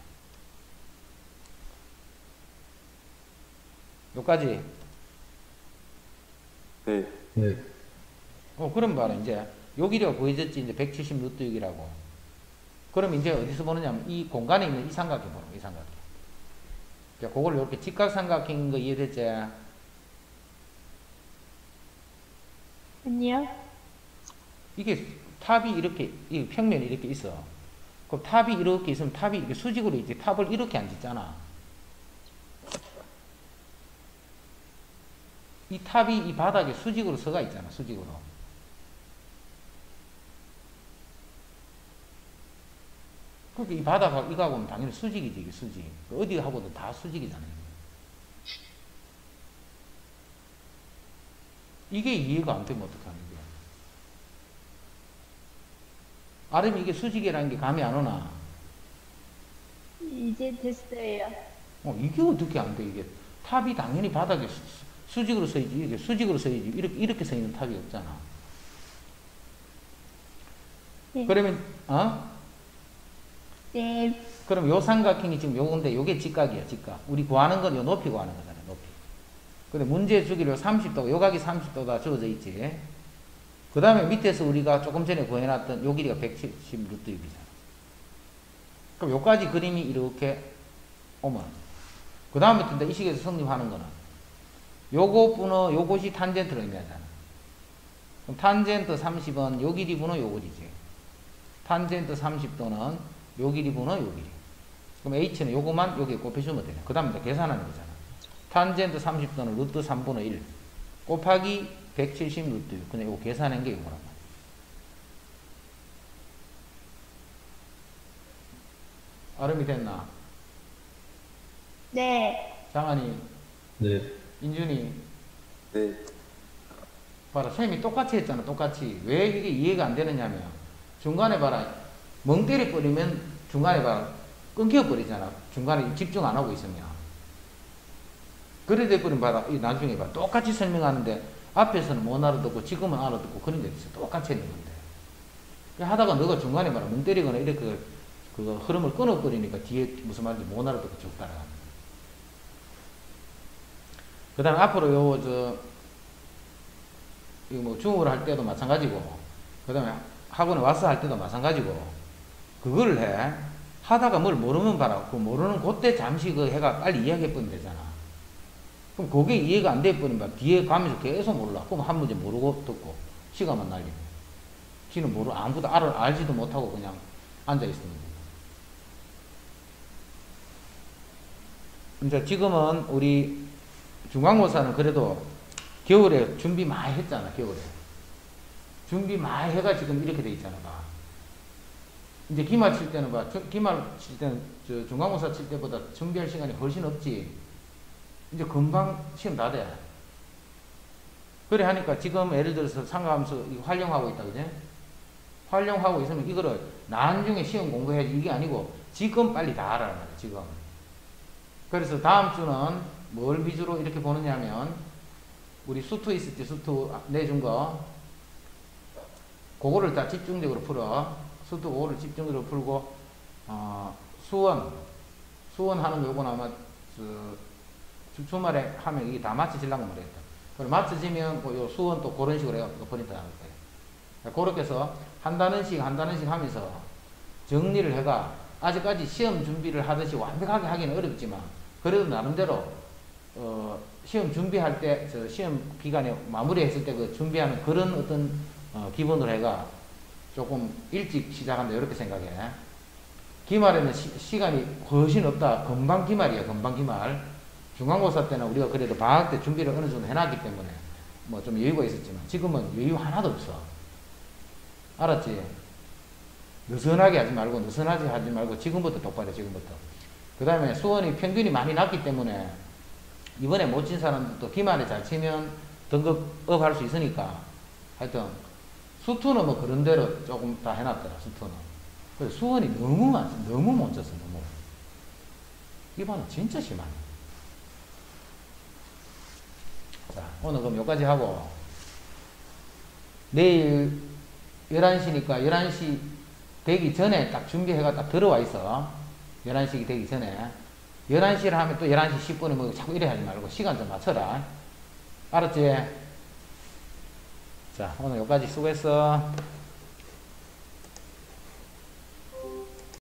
요까지. 네. 네. 그럼 봐라. 이제 요 길이가 보여졌지. 이제 170루트 6이라고. 그럼 이제 어디서 보느냐면 이 공간에 있는 이 삼각형 보는 거. 이 삼각형. 자, 그걸 이렇게 직각삼각형인 거 이해됐지? 아니요. 이게 탑이 이렇게, 이 평면이 이렇게 있어. 그럼 탑이 이렇게 있으면 탑이 이렇게 수직으로 있지. 탑을 이렇게 안 짓잖아. 이 탑이 이 바닥에 수직으로 서가 있잖아. 수직으로. 그러니까 이 바닥, 이거하고는 당연히 수직이지. 이게 수직. 어디 하고도 다 수직이잖아요. 이게 이해가 안 되면 어떡하는 거야. 아름이 이게 수직이라는 게 감이 안 오나? 이제 됐어요. 이게 어떻게 안 돼, 이게. 탑이 당연히 바닥에 수직으로 서야지. 이게 수직으로 서야지. 이렇게 서 있는 탑이 없잖아. 네. 그러면, 네. 그럼 요 삼각형이 지금 요건데, 요게 직각이야, 직각. 우리 구하는 건 요 높이 구하는 거잖아, 높이. 근데 문제 주기로 30도, 요 각이 30도다 주어져 있지. 그 다음에 밑에서 우리가 조금 전에 구해놨던 요 길이가 170루트 6이잖아. 그럼 요까지 그림이 이렇게 오면, 그 다음부터 이 식에서 성립하는 거는, 요거 분어, 요것이 탄젠트를 의미하잖아. 그럼 탄젠트 30은 요 길이 분어 요 길이지. 탄젠트 30도는 요 길이 분어 요 길이. 그럼 H는 요거만 여기에 곱해주면 되네. 그 다음에 계산하는 거잖아. 탄젠트 30도는 루트 3분의 1 곱하기 170 루트 6. 그냥 이거 계산한 게 이거란 말이야. 아름이 됐나? 네. 장한이? 네. 인준이? 네. 봐라, 쌤이 똑같이 했잖아. 똑같이. 왜 이게 이해가 안 되느냐면, 중간에 봐라, 멍 때려버리면 중간에 봐라, 끊겨버리잖아. 중간에 집중 안 하고 있으면. 그래 돼버리면 봐라, 이 나중에 봐. 똑같이 설명하는데, 앞에서는 못 알아듣고, 지금은 알아듣고, 그런 데 있어. 똑같이 했는 건데. 하다가 너가 중간에 봐라, 멍 때리거나 이렇게 그 흐름을 끊어버리니까 뒤에 무슨 말인지 못 알아듣고 쭉 따라가는 거야. 그 다음 앞으로 이거 뭐 중국어를 할 때도 마찬가지고, 그 다음에 학원에 와서 할 때도 마찬가지고, 그걸 해. 하다가 뭘 모르면 봐라. 그 모르는 그때 잠시 그 해가 빨리 이야기해버리면 되잖아. 그럼 그게 이해가 안 돼버리면 봐. 뒤에 가면서 계속 몰라. 그럼 한 문제 모르고 듣고, 시간만 날리고. 지는 아무것도 알지도 못하고 그냥 앉아있으면 돼. 이제 지금은 우리 중간고사는 그래도 겨울에 준비 많이 했잖아, 겨울에. 준비 많이 해가 지금 이렇게 돼 있잖아, 봐. 이제 기말 칠 때는 봐. 기말 칠 때는 중간고사 칠 때보다 준비할 시간이 훨씬 없지. 이제 금방 시험 다 돼. 그래 하니까 지금 예를 들어서 상가함수 이거 활용하고 있다, 그지? 활용하고 있으면 이거를 나중에 시험 공부해야지 이게 아니고 지금 빨리 다 하라는 거야, 지금. 그래서 다음 주는 뭘 위주로 이렇게 보느냐면, 우리 수투 있을 때 수투 내준 거, 그거를 다 집중적으로 풀어. 수투 5를 집중적으로 풀고, 수원 하는 거 요건 아마, 주말에 하면 이게 다 맞춰지려고 모르겠다. 그럼 맞춰지면 요 수원 또 그런 식으로 해서 프린트 나올 거예요. 그렇게 해서 한 단원씩 하면서 정리를 해가, 아직까지 시험 준비를 하듯이 완벽하게 하기는 어렵지만, 그래도 나름대로, 시험 준비할 때, 시험 기간에 마무리했을 때 그 준비하는 그런 어떤, 기본으로 해가 조금 일찍 시작한다, 이렇게 생각해. 기말에는 시간이 훨씬 없다. 금방 기말이야, 금방 기말. 중간고사 때는 우리가 그래도 방학 때 준비를 어느 정도 해놨기 때문에 뭐 좀 여유가 있었지만 지금은 여유 하나도 없어. 알았지? 느슨하게 하지 말고 느슨하게 하지 말고 지금부터 똑바로 해, 지금부터. 그 다음에 수원이 평균이 많이 낮기 때문에 이번에 못 친 사람들도 기말에 잘 치면 등급업 할 수 있으니까 하여튼 수투는 뭐 그런 대로 조금 다 해놨더라. 수투는. 그래서 수원이 너무 많지. 너무 못 쳤어. 너무. 이번은 진짜 심하네. 자, 오늘 그럼 여기까지 하고 내일 11시니까 11시 되기 전에 딱 준비해가 딱 들어와 있어. 11시 되기 전에 11시를 하면 또 11시 10분에 뭐 자꾸 이래 하지 말고 시간 좀 맞춰라. 알았지? 자, 오늘 여기까지 수고했어.